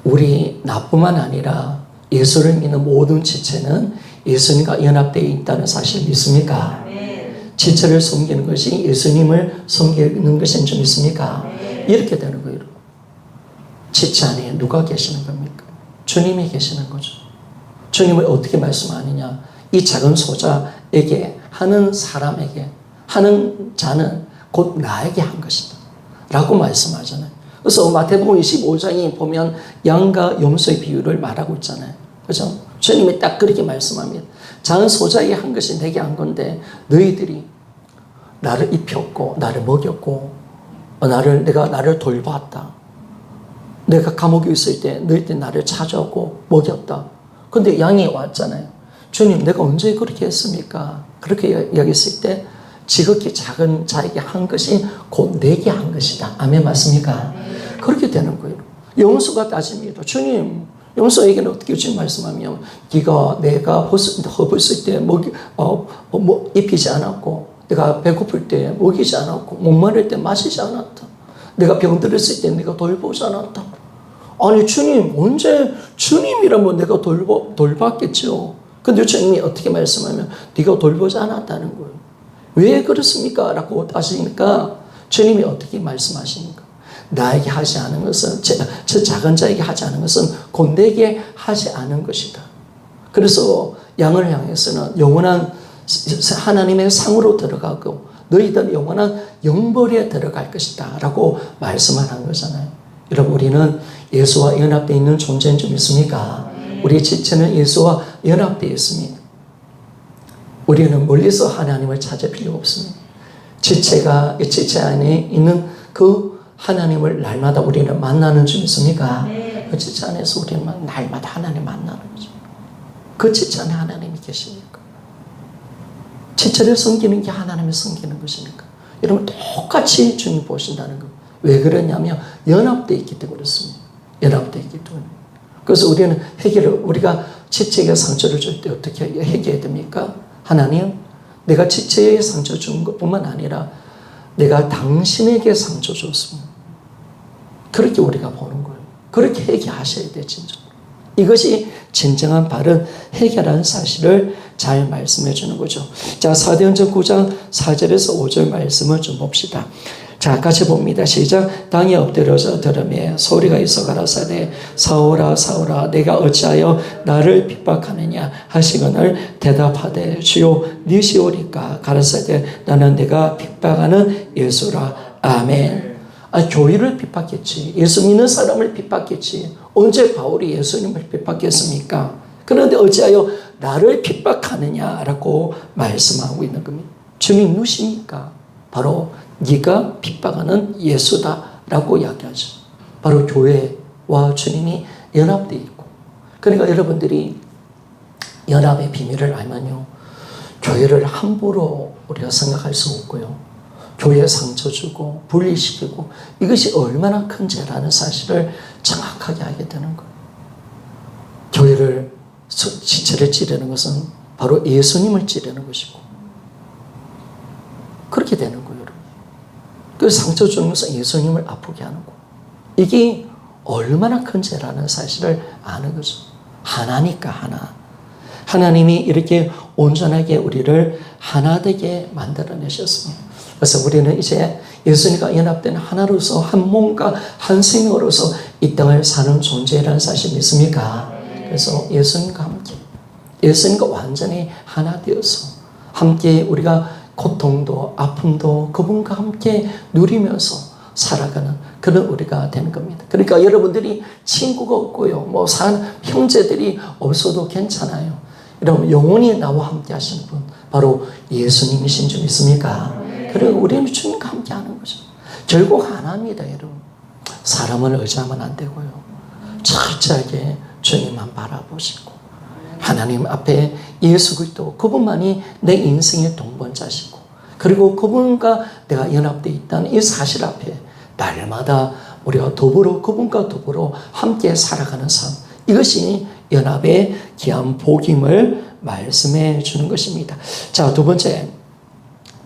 우리 나뿐만 아니라 예수를 믿는 모든 지체는 예수님과 연합되어 있다는 사실 믿습니까? 지체를 섬기는 것이 예수님을 섬기는 것인 줄 믿습니까? 이렇게 되는 거예요. 지체 안에 누가 계시는 겁니까? 주님이 계시는 거죠. 주님을 어떻게 말씀하느냐? 이 작은 소자에게 하는 사람에게 하는 자는 곧 나에게 한 것이다 라고 말씀하잖아요. 그래서 마태복음 25장에 보면 양과 염소의 비유를 말하고 있잖아요. 그렇죠? 주님이 딱 그렇게 말씀합니다. 작은 소자에게 한 것이 내게 한 건데 너희들이 나를 입혔고 나를 먹였고 내가 나를 돌봤다. 내가 감옥에 있을 때 너희들이 나를 찾아오고 먹였다. 근데 양이 왔잖아요. 주님 내가 언제 그렇게 했습니까? 그렇게 이야기했을 때 지극히 작은 자에게 한 것이 곧 내게 한 것이다. 아멘 맞습니까? 그렇게 되는 거예요. 염소가 따집니다. 주님 염소에게는 어떻게 주님 말씀하면 네가 내가 허브쓸 때 입히지 않았고 내가 배고플 때 먹이지 않았고 목마를 때 마시지 않았다. 내가 병들었을 때 내가 돌보지 않았다. 아니 주님 언제 주님이라면 내가 돌봤겠죠. 근데 주님이 어떻게 말씀하면 네가 돌보지 않았다는 거예요. 왜 그렇습니까? 라고 따지니까 주님이 어떻게 말씀하십니까? 나에게 하지 않은 것은 저 작은 자에게 하지 않은 것은 곧 내게 하지 않은 것이다. 그래서 양을 향해서는 영원한 하나님의 상으로 들어가고 너희들은 영원한 영벌에 들어갈 것이다 라고 말씀을 한 거잖아요. 여러분 우리는 예수와 연합되어 있는 존재인 줄 믿습니까? 우리 지체는 예수와 연합되어 있습니다. 우리는 멀리서 하나님을 찾을 필요가 없습니다. 지체 안에 있는 그 하나님을 날마다 우리는 만나는 줄 믿습니까? 그 지체 안에서 우리는 날마다 하나님 만나는 거죠. 그 지체 안에 하나님이 계시니까. 지체를 섬기는 게 하나님을 섬기는 것이니까. 여러분 똑같이 주님 보신다는 거. 왜 그러냐면 연합되어 있기 때문에 그렇습니다. 연합되어 있기 때문에. 그래서 우리는 우리가 지체에게 상처를 줄 때 어떻게 해결해야 됩니까? 하나님, 내가 지체에 상처 준 것뿐만 아니라 내가 당신에게 상처 줬습니다. 그렇게 우리가 보는 거예요. 그렇게 해결하셔야 돼, 진짜. 이것이 진정한 바른 해결하는 사실을 잘 말씀해 주는 거죠. 자, 사도행전 9장 4절에서 5절 말씀을 좀 봅시다. 자, 같이 봅니다. 시작. 땅에 엎드려져 들으며 소리가 있어 가라사대 사울아 사울아 내가 어찌하여 나를 핍박하느냐 하시거늘 대답하되 주요 니시오리까 가라사대 나는 내가 핍박하는 예수라. 아멘. 교회를 핍박했지. 예수 믿는 사람을 핍박했지. 언제 바울이 예수님을 핍박했습니까? 그런데 어찌하여 나를 핍박하느냐라고 말씀하고 있는 겁니다. 주님 누구십니까? 바로 네가 핍박하는 예수다라고 이야기하죠. 바로 교회와 주님이 연합되어 있고, 그러니까 여러분들이 연합의 비밀을 알면요, 교회를 함부로 우리가 생각할 수 없고요, 교회에 상처 주고 분리시키고 이것이 얼마나 큰 죄라는 사실을 정확하게 알게 되는 거예요. 교회를 지체를 찌르는 것은 바로 예수님을 찌르는 것이고 그렇게 되는 거예요. 여러분. 그 상처 주는 것은 예수님을 아프게 하는 거. 이게 얼마나 큰 죄라는 사실을 아는 거죠. 하나니까 하나. 하나님이 이렇게 온전하게 우리를 하나 되게 만들어내셨습니다. 그래서 우리는 이제 예수님과 연합된 하나로서 한 몸과 한 생명으로서 이 땅을 사는 존재라는 사실 믿습니까? 그래서 예수님과 함께, 예수님과 완전히 하나 되어서 함께 우리가 고통도 아픔도 그분과 함께 누리면서 살아가는 그런 우리가 되는 겁니다. 그러니까 여러분들이 친구가 없고요, 형제들이 없어도 괜찮아요. 여러분 영원히 나와 함께 하시는 분 바로 예수님이신 줄 믿습니까? 그리고 우리는 주님과 함께 하는 거죠. 결국 하나입니다, 여러분. 사람을 의지하면 안 되고요. 철저하게 주님만 바라보시고 하나님 앞에 예수 그리스도 그분만이 내 인생의 동반자시고 그리고 그분과 내가 연합되어 있다는 이 사실 앞에 날마다 우리가 그분과 더불어 함께 살아가는 삶, 이것이 연합의 귀한 복임을 말씀해 주는 것입니다. 자, 두 번째,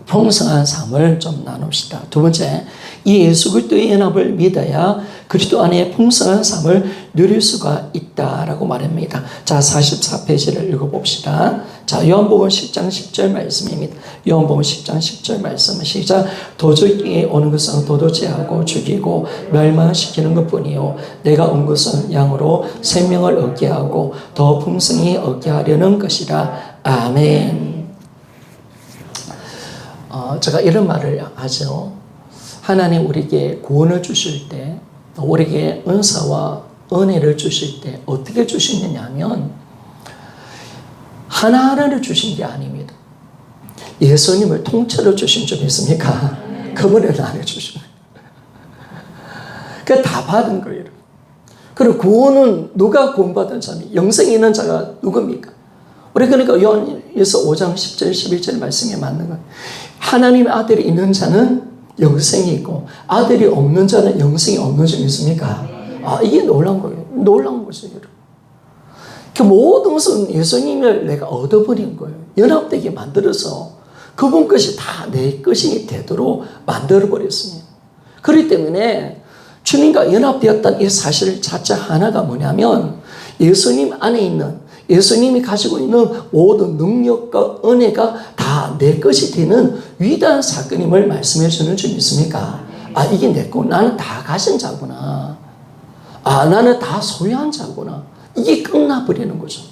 풍성한 삶을 좀 나눕시다. 두 번째, 이 예수 그리스도의 연합을 믿어야 그리스도 안에 풍성한 삶을 누릴 수가 있다라고 말합니다. 자, 44페이지를 읽어봅시다. 자, 요한복음 10장 10절 말씀입니다. 요한복음 10장 10절 말씀 시작. 도적이 오는 것은 도도제하고 죽이고 멸망시키는 것뿐이요 내가 온 것은 양으로 생명을 얻게 하고 더 풍성히 얻게 하려는 것이라. 아멘. 제가 이런 말을 하죠. 하나님 우리에게 구원을 주실 때, 우리에게 은사와 은혜를 주실 때 어떻게 주시느냐 하면 하나하나를 주신 게 아닙니다. 예수님을 통째로 주신 적 있습니까? 그분을 안 해주신 거예요. 다 받은 거예요. 그리고 구원은 누가 구원받은 자입니까? 영생이 있는 자가 누굽니까? 우리 그러니까 요한에서 5장 10절 11절 말씀에 맞는 거예요. 하나님의 아들이 있는 자는 영생이 있고 아들이 없는 자는 영생이 없는 줄 믿습니까? 이게 놀라운 거예요. 놀라운 거죠, 여러분. 그 모든 것은 예수님을 내가 얻어버린 거예요. 연합되게 만들어서 그분 것이 다 내 것이 되도록 만들어버렸습니다. 그렇기 때문에 주님과 연합되었다는 이 사실 자체 하나가 뭐냐면 예수님 안에 있는 예수님이 가지고 있는 모든 능력과 은혜가 다 내 것이 되는 위대한 사건임을 말씀해 주는 줄 믿습니까? 이게 내 거. 나는 다 가진 자구나. 나는 다 소유한 자구나. 이게 끝나버리는 거죠.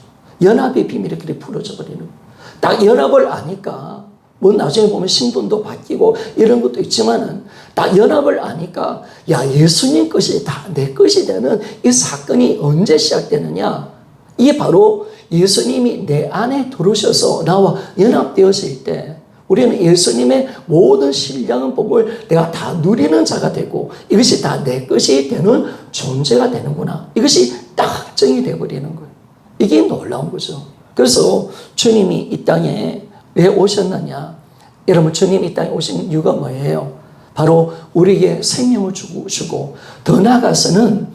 연합의 비밀이 그렇게 풀어져 버리는 거예요. 딱 연합을 아니까, 뭐 나중에 보면 신분도 바뀌고 이런 것도 있지만은, 딱 연합을 아니까, 예수님 것이 다 내 것이 되는 이 사건이 언제 시작되느냐? 이게 바로 예수님이 내 안에 들어오셔서 나와 연합되었을 때 우리는 예수님의 모든 신령한 복을 내가 다 누리는 자가 되고 이것이 다 내 것이 되는 존재가 되는구나. 이것이 딱 확정이 되어버리는 거예요. 이게 놀라운 거죠. 그래서 주님이 이 땅에 왜 오셨느냐? 여러분, 주님이 이 땅에 오신 이유가 뭐예요? 바로 우리에게 생명을 주고 더 나아가서는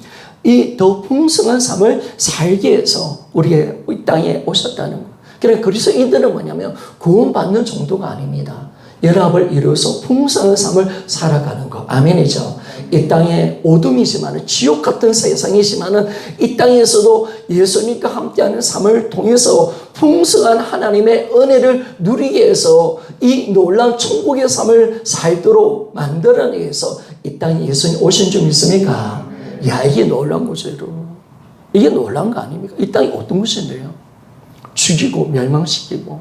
이 더 풍성한 삶을 살기 위해서 우리의 이 땅에 오셨다는 것. 그러니까 그리스도인들은 뭐냐면 구원받는 정도가 아닙니다. 연합을 이루어서 풍성한 삶을 살아가는 것. 아멘이죠. 이 땅에 어둠이지만 지옥 같은 세상이지만 이 땅에서도 예수님과 함께하는 삶을 통해서 풍성한 하나님의 은혜를 누리기 위해서 이 놀라운 천국의 삶을 살도록 만들어내기 위해서 이 땅에 예수님 오신 줄 믿습니까? 이게 놀라운 거죠, 여러분. 이게 놀라운 거 아닙니까? 이 땅이 어떤 곳인데요? 죽이고 멸망시키고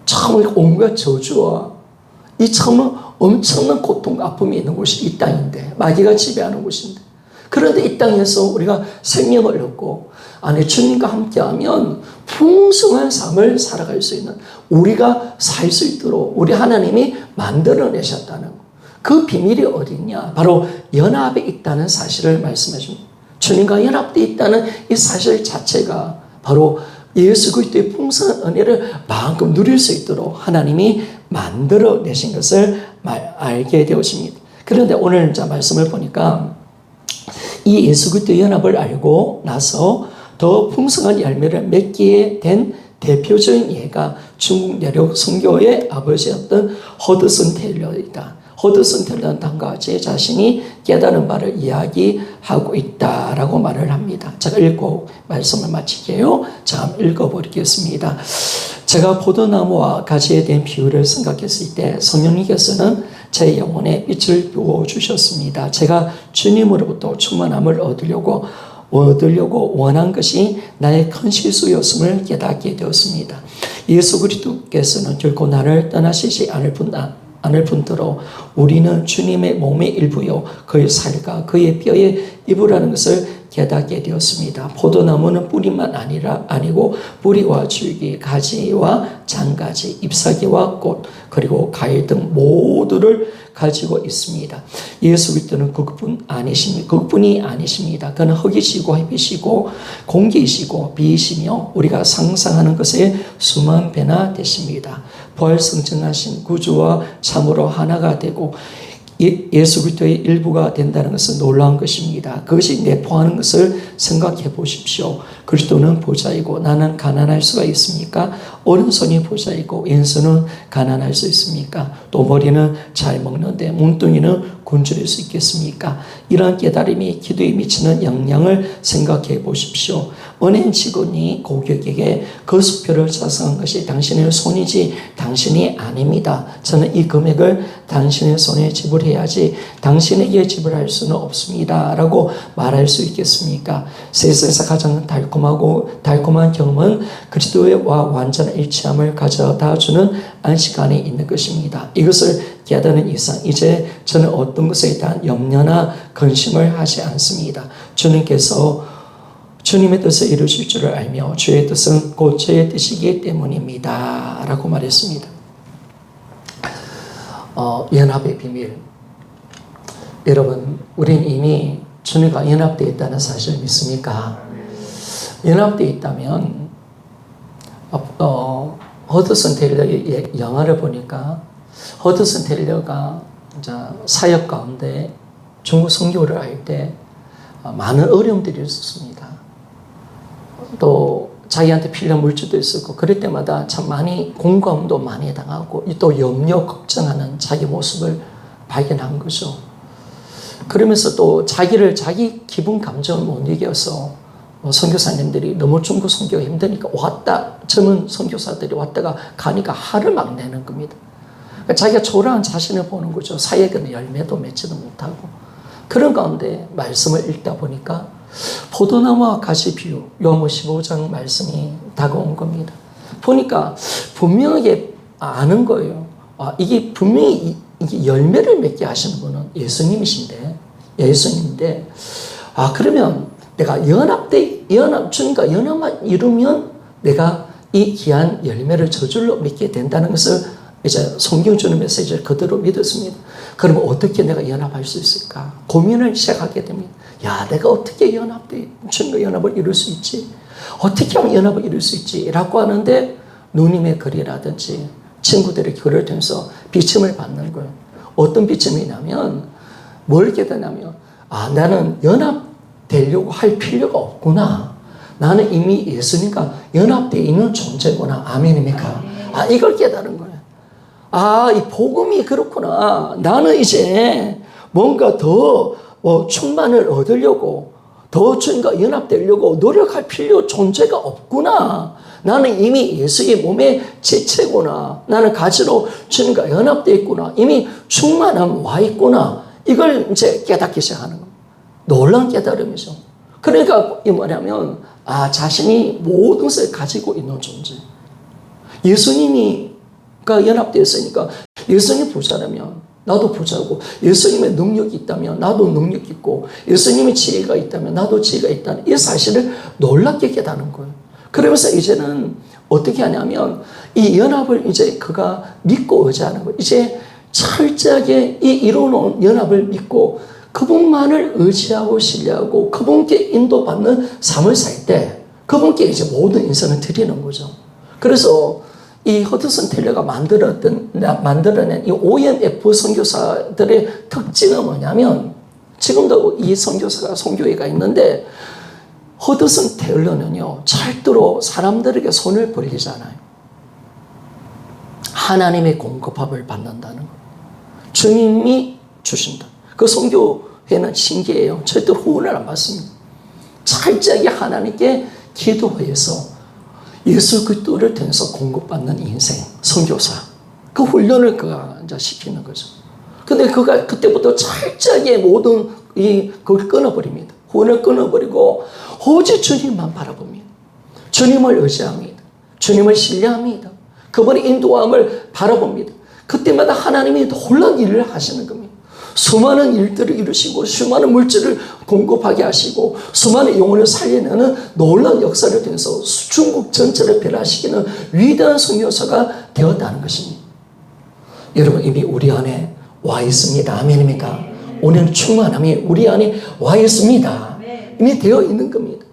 참 온갖 저주와 이 참 엄청난 고통과 아픔이 있는 곳이 이 땅인데, 마귀가 지배하는 곳인데, 그런데 이 땅에서 우리가 생명을 얻고 안에 주님과 함께하면 풍성한 삶을 살아갈 수 있는, 우리가 살 수 있도록 우리 하나님이 만들어내셨다는 것. 그 비밀이 어디 있냐? 바로 연합에 있다는 사실을 말씀해 줍니다. 주님과 연합되어 있다는 이 사실 자체가 바로 예수 그리스도의 풍성한 은혜를 마음껏 누릴 수 있도록 하나님이 만들어내신 것을 알게 되었습니다. 그런데 오늘 말씀을 보니까 이 예수 그리스도의 연합을 알고 나서 더 풍성한 열매를 맺게 된 대표적인 예가 중국 내륙 선교의 아버지였던 허드슨 테일러이다. 허드슨 텔러는 다음과 같이 자신이 깨달은 바를 이야기하고 있다라고 말을 합니다. 제가 읽고 말씀을 마칠게요. 자, 읽어보겠습니다. 제가 포도나무와 가지에 대한 비유를 생각했을 때 성령님께서는 제 영혼에 빛을 부어주셨습니다. 제가 주님으로부터 충만함을 얻으려고 원한 것이 나의 큰 실수였음을 깨닫게 되었습니다. 예수 그리스도께서는 결코 나를 떠나시지 않을 뿐더러 우리는 주님의 몸의 일부요 그의 살과 그의 뼈의 일부라는 것을 깨닫게 되었습니다. 포도나무는 뿌리만 아니고 뿌리와 줄기, 가지와 장가지, 잎사귀와 꽃, 그리고 과일 등 모두를 가지고 있습니다. 예수 그리스도는 그뿐이 아니십니다. 그는 흙이시고 햇빛이고 공기이시고 비이시며 우리가 상상하는 것의 수만 배나 되십니다. 부활승천하신 구주와 참으로 하나가 되고 예수 그리스도의 일부가 된다는 것은 놀라운 것입니다. 그것이 내포하는 것을 생각해 보십시오. 그리스도는 보좌이고 나는 가난할 수가 있습니까? 오른손이 보좌이고 왼손은 가난할 수 있습니까? 또 머리는 잘 먹는데 몸뚱이는 굶주릴 수 있겠습니까? 이러한 깨달음이 기도에 미치는 영향을 생각해 보십시오. 은행 직원이 고객에게 거수표를 작성한 것이 당신의 손이지 당신이 아닙니다. 저는 이 금액을 당신의 손에 지불해야지 당신에게 지불할 수는 없습니다. 라고 말할 수 있겠습니까? 세상에서 가장 달콤한 경험은 그리스도와 완전한 일치함을 가져다 주는 안식 안에 있는 것입니다. 이것을 깨닫는 이상 이제 저는 어떤 것에 대한 염려나 근심을 하지 않습니다. 주님께서 주님의 뜻을 이루실 줄을 알며 주의 뜻은 곧 저의 뜻이기 때문입니다. 라고 말했습니다. 연합의 비밀. 여러분, 우리는 이미 주님과 연합되어 있다는 사실을 믿습니까? 연합되어 있다면 허드슨 테일러의 영화를 보니까 허드슨 테일러가 사역 가운데 중국 선교를 할 때 많은 어려움들이 있었습니다. 또 자기한테 필요한 물질도 있었고 그럴 때마다 참 많이 공감도 많이 당하고 또 염려 걱정하는 자기 모습을 발견한 거죠. 그러면서 또 자기 기분 감정을 못 이겨서 선교사님들이 너무 중국 선교가 힘드니까 젊은 선교사들이 왔다가 가니까 화를 막 내는 겁니다. 자기가 초라한 자신을 보는 거죠. 사역에는 열매도 맺지도 못하고. 그런 가운데 말씀을 읽다 보니까 포도나무와 가시 비유, 요한복음 15장 말씀이 다가온 겁니다. 보니까 분명하게 아는 거예요. 이게 분명히 이게 열매를 맺게 하시는 분은 예수님인데, 그러면 내가 주님과 연합만 이루면 내가 이 귀한 열매를 저절로 맺게 된다는 것을 이제 성경 주는 메시지를 그대로 믿었습니다. 그러면 어떻게 내가 연합할 수 있을까? 고민을 시작하게 됩니다. 내가 어떻게 주님과 연합을 이룰 수 있지? 어떻게 하면 연합을 이룰 수 있지? 라고 하는데 누님의 글이라든지 친구들의 글을 통해서 비침을 받는 거예요. 어떤 비침이냐면 뭘 깨닫냐면 나는 연합되려고 할 필요가 없구나. 나는 이미 예수님과 연합되어 있는 존재구나. 아멘입니까? 이걸 깨달은 거예요. 이 복음이 그렇구나. 나는 이제 뭔가 더 충만을 얻으려고 더 주님과 연합되려고 노력할 존재가 없구나. 나는 이미 예수의 몸의 지체구나. 나는 가지로 주님과 연합되어 있구나. 이미 충만함 와 있구나. 이걸 이제 깨닫기 시작하는 겁니다. 놀라운 깨달음이죠. 그러니까 이 뭐냐면 자신이 모든 것을 가지고 있는 존재. 예수님이가 연합되어 있으니까 예수님 부자라면 나도 부자고, 예수님의 능력이 있다면 나도 능력이 있고, 예수님의 지혜가 있다면 나도 지혜가 있다는 이 사실을 놀랍게 깨닫는 거예요. 그러면서 이제는 어떻게 하냐면 이 연합을 이제 그가 믿고 의지하는 거예요. 이제 철저하게 이 이루어놓은 연합을 믿고 그분만을 의지하고 신뢰하고 그분께 인도받는 삶을 살 때 그분께 이제 모든 인생을 드리는 거죠. 그래서 이 허드슨 테일러가 만들어낸 이 ONF 선교사들의 특징은 뭐냐면, 지금도 이 선교회가 있는데, 허드슨 테일러는요, 절대로 사람들에게 손을 벌리잖아요. 하나님의 공급함을 받는다는 거. 주님이 주신다. 그 선교회는 신기해요. 절대로 후원을 안 받습니다. 철저하게 하나님께 기도해서 예수 그리스도를 통해서 공급받는 인생, 선교사. 그 훈련을 그가 이제 시키는 거죠. 근데 그가 그때부터 철저하게 모든 그걸 끊어버립니다. 후원을 끊어버리고 오직 주님만 바라봅니다. 주님을 의지합니다. 주님을 신뢰합니다. 그분의 인도함을 바라봅니다. 그때마다 하나님이 놀라운 일을 하시는 겁니다. 수많은 일들을 이루시고 수많은 물질을 공급하게 하시고 수많은 영혼을 살려내는 놀라운 역사를 통해서 중국 전체를 변화시키는 위대한 선교사가 되었다는 것입니다. 여러분, 이미 우리 안에 와 있습니다. 아멘입니까? 오늘 충만함이 우리 안에 와 있습니다. 이미 되어 있는 겁니다.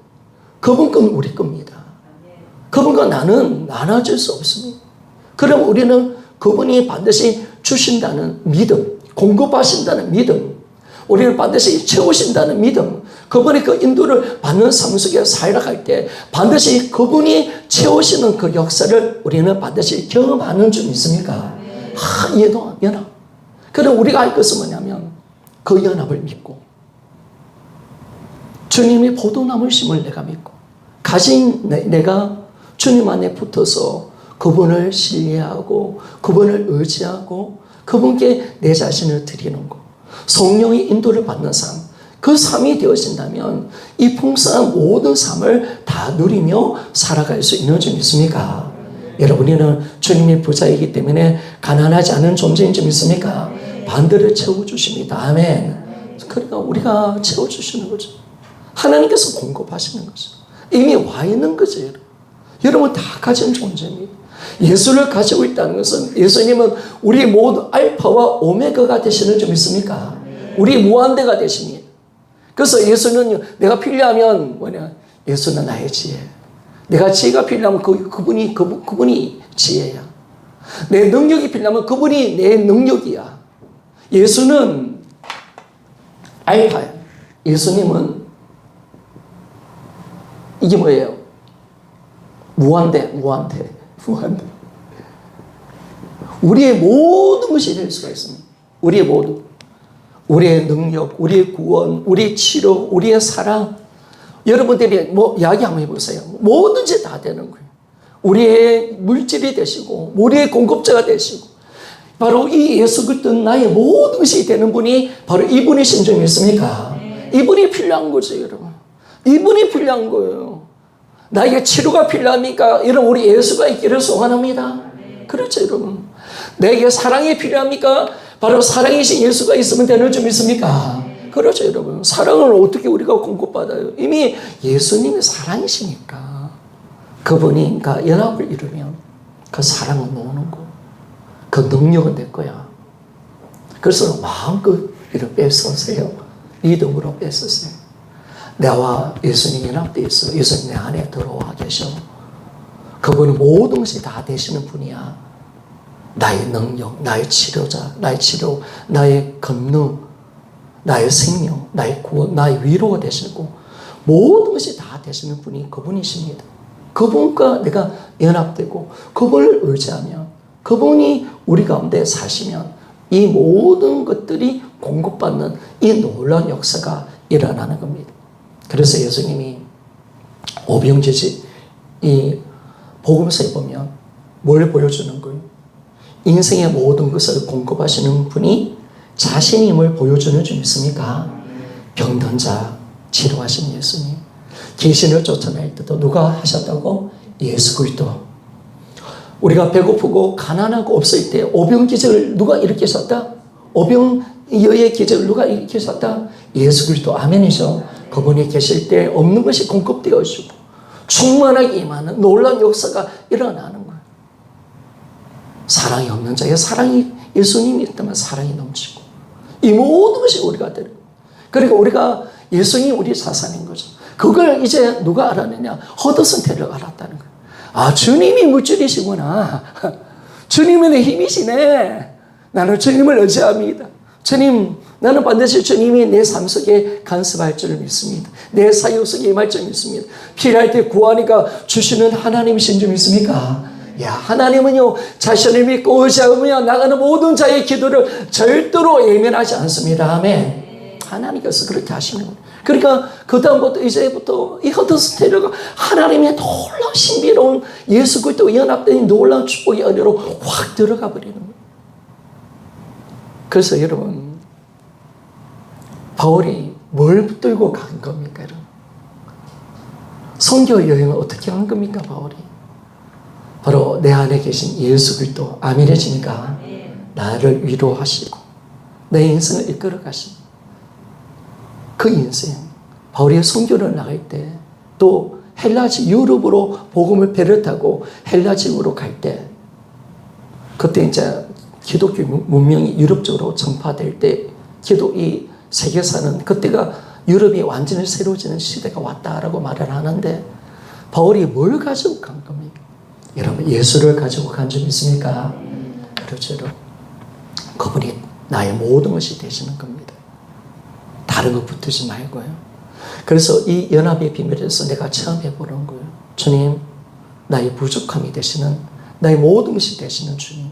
그분 건 우리 겁니다. 그분과 나는 나눠질 수 없습니다. 그럼 우리는 그분이 반드시 주신다는 믿음, 공급하신다는 믿음, 우리를 반드시 채우신다는 믿음, 그분의 그 인도를 받는 삶 속에 살아갈 때 반드시 그분이 채우시는 그 역사를 우리는 반드시 경험하는 줄 믿습니까? 연합. 그럼 우리가 할 것은 뭐냐면 그 연합을 믿고 주님이 포도나무를 심을 내가 믿고 가진 내가 주님 안에 붙어서 그분을 신뢰하고 그분을 의지하고 그분께 내 자신을 드리는 것, 성령의 인도를 받는 삶, 그 삶이 되어진다면 이 풍성한 모든 삶을 다 누리며 살아갈 수 있는 줄 믿습니까? 여러분이는 주님의 부자이기 때문에 가난하지 않은 존재인 줄 믿습니까? 반대를 채워주십니다. 아멘. 그러니까 우리가 채워주시는 거죠. 하나님께서 공급하시는 거죠. 이미 와 있는 거죠. 여러분 다 가진 존재입니다. 예수를 가지고 있다는 것은 예수님은 우리 모두 알파와 오메가가 되시는 줄 믿습니까? 우리 무한대가 되십니다. 그래서 예수는 내가 필요하면 뭐냐? 예수는 나의 지혜. 내가 지혜가 필요하면 그분이 지혜야. 내 능력이 필요하면 그분이 내 능력이야. 예수는 알파야. 예수님은 이게 뭐예요? 무한대. 우리의 모든 것이 될 수가 있습니다. 우리의 모두. 우리의 능력, 우리의 구원, 우리의 치료, 우리의 사랑. 여러분들이 뭐 이야기 한번 해보세요. 뭐든지 다 되는 거예요. 우리의 물질이 되시고 우리의 공급자가 되시고 바로 이 예수 그리스도는 나의 모든 것이 되는 분이 바로 이분이신 줄 믿습니까? 이분이 필요한 거죠, 여러분. 이분이 필요한 거예요. 나에게 치료가 필요합니까? 여러분 우리 예수가 있기를 소원합니다. 그렇죠, 여러분. 내게 사랑이 필요합니까? 바로 사랑이신 예수가 있으면 되는 줄 믿습니까? 그렇죠, 여러분. 사랑을 어떻게 우리가 공급받아요? 이미 예수님이 사랑이시니까 그분이 연합을 이루면 그 사랑은 노는 거, 그 능력은 내 거야. 그래서 마음껏 이를 뺏으세요. 믿음으로 뺏으세요. 나와 예수님 연합되어 있어. 예수님 내 안에 들어와 계셔. 그분은 모든 것이 다 되시는 분이야. 나의 능력, 나의 치료자, 나의 치료, 나의 권능, 나의 생명, 나의 구원, 나의 위로가 되시고 모든 것이 다 되시는 분이 그분이십니다. 그분과 내가 연합되고 그분을 의지하면 그분이 우리 가운데 사시면 이 모든 것들이 공급받는 이 놀라운 역사가 일어나는 겁니다. 그래서 예수님이 오병지지 이 복음서에 보면 뭘 보여주는 거예요? 인생의 모든 것을 공급하시는 분이 자신임을 보여주는 줄 믿습니까? 병든 자 치료하신 예수님. 귀신을 쫓아낼 때도 누가 하셨다고? 예수 그리스도. 우리가 배고프고 가난하고 없을 때 오병기적을 누가 일으키셨다? 오병이어의 기적을 누가 일으키셨다? 예수 그리스도. 아멘이죠. 그분이 계실 때 없는 것이 공급되어지고 충만하게 임하는 놀라운 역사가 일어나는 거예요. 사랑이 없는 자의 사랑이 예수님이 있다면 사랑이 넘치고 이 모든 것이 우리가 되는 거예요. 그러니까 우리가 예수님이 우리 자산인 거죠. 그걸 이제 누가 알았느냐? 허드슨 테일러가 알았다는 거예요. 아, 주님이 물질이시구나. 주님은 내 힘이시네. 나는 주님을 의지합니다. 주님, 나는 반드시 주님이 내 삶 속에 간섭할 줄을 믿습니다. 내 사역 속에 임할 줄 믿습니다. 필요할 때 구하니까 주시는 하나님이신 줄 믿습니까? 야, 하나님은요, 자신을 믿고 의지하며 나가는 모든 자의 기도를 절대로 예면하지 않습니다. 아멘. 하나님께서 그렇게 하시는 거예요. 그러니까 그다음부터 이제부터 이 허드슨 테일러가 하나님의 놀라운 신비로운 예수 그리스도 연합된 놀라운 축복의 은혜로 확 들어가 버리는 거예요. 그래서 여러분, 바울이 뭘 붙들고 간 겁니까? 여러분? 선교 여행을 어떻게 한 겁니까? 바울이 바로 내 안에 계신 예수 그리스도. 아멘이십니까? 나를 위로하시고 내 인생을 이끌어 가시고 그 인생, 바울이 선교를 나갈 때 또 헬라지 유럽으로 복음을 배를 타고 헬라 지역으로 갈 때 그때 이제 기독교 문명이 유럽 쪽으로 전파될 때 이 세계사는 그때가 유럽이 완전히 새로워지는 시대가 왔다라고 말을 하는데 바울이 뭘 가지고 간 겁니까? 여러분 예수를 가지고 간 줄 믿습니까? 표제로 그분이 나의 모든 것이 되시는 겁니다. 다른 거 붙이지 말고요. 그래서 이 연합의 비밀에서 내가 처음 해보는 거예요. 주님, 나의 부족함이 되시는, 나의 모든 것이 되시는 주님,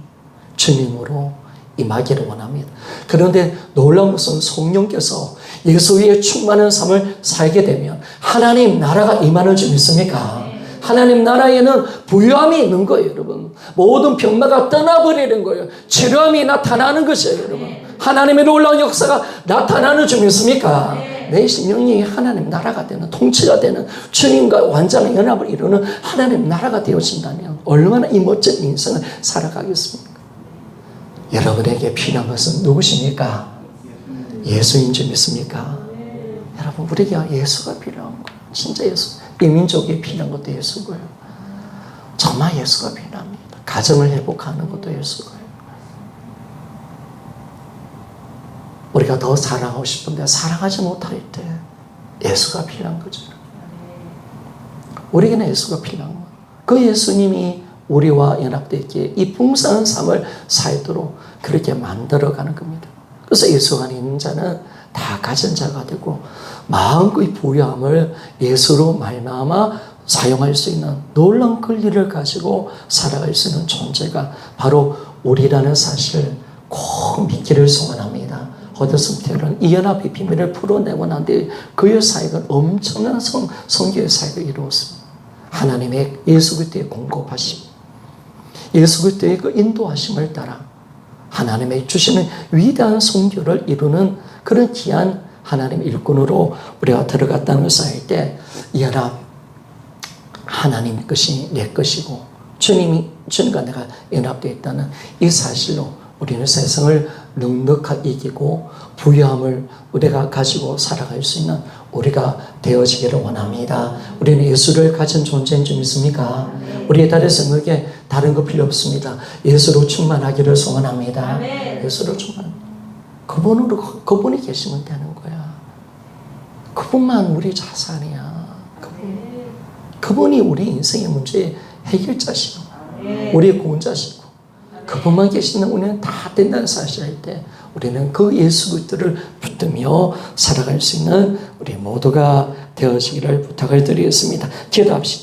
주님으로 임하기를 원합니다. 그런데 놀라운 것은 성령께서 예수 위에 충만한 삶을 살게 되면 하나님 나라가 임하는 줄 믿습니까? 하나님 나라에는 부유함이 있는 거예요, 여러분. 모든 병마가 떠나버리는 거예요. 치료함이 나타나는 것이에요, 여러분. 하나님의 놀라운 역사가 나타나는 줄 믿습니까? 내 심령이 하나님 나라가 되는, 통치가 되는, 주님과 완전한 연합을 이루는 하나님 나라가 되어진다면 얼마나 이 멋진 인생을 살아가겠습니까? 여러분에게 필요한 것은 누구십니까? 예수인 줄 믿습니까? 여러분, 우리에게 예수가 필요한 거예요. 진짜 예수. 이 민족에 필요한 것도 예수고요. 정말 예수가 필요합니다. 가정을 회복하는 것도 예수고요. 우리가 더 사랑하고 싶은데 사랑하지 못할 때 예수가 필요한 거죠. 우리에게는 예수가 필요한 거예요. 그 예수님이 우리와 연합되기에 이 풍성한 삶을 살도록 그렇게 만들어가는 겁니다. 그래서 예수 안에 있는 자는 다 가진 자가 되고 마음의 부유함을 예수로 말미암아 사용할 수 있는 놀라운 권리를 가지고 살아갈 수 있는 존재가 바로 우리라는 사실을 꼭 믿기를 소원합니다. 허드슨텔은 이 연합의 비밀을 풀어내고 난 뒤에 그의 사역은 엄청난 선교의 사역을 이루었습니다. 하나님의 예수 그리스도의 공급하심, 예수 그리스도의 그 인도하심을 따라 하나님의 주시는 위대한 선교를 이루는 그런 귀한 하나님의 일꾼으로 우리가 들어갔다는 것을 알 때 이 연합 하나님 것이 내 것이고 주님과 내가 연합되어 있다는 이 사실로 우리는 세상을 넉넉하게 이기고 부유함을 우리가 가지고 살아갈 수 있는 우리가 되어지기를 원합니다. 우리는 예수를 가진 존재인 줄 믿습니까? 우리의 다른 생각에 다른 거 필요 없습니다. 예수로 충만하기를 소원합니다. 예수로 충만. 그분이 계시면 되는 거야. 그분만 우리 자산이야. 그분이 우리 인생의 문제의 해결자시고 우리의 구원자시고 그분만 계시는 우리는 다 된다는 사실일 때 우리는 그 예수 그리스도를 붙들며 살아갈 수 있는 우리 모두가 되어지기를 부탁을 드리겠습니다. 기도합시다.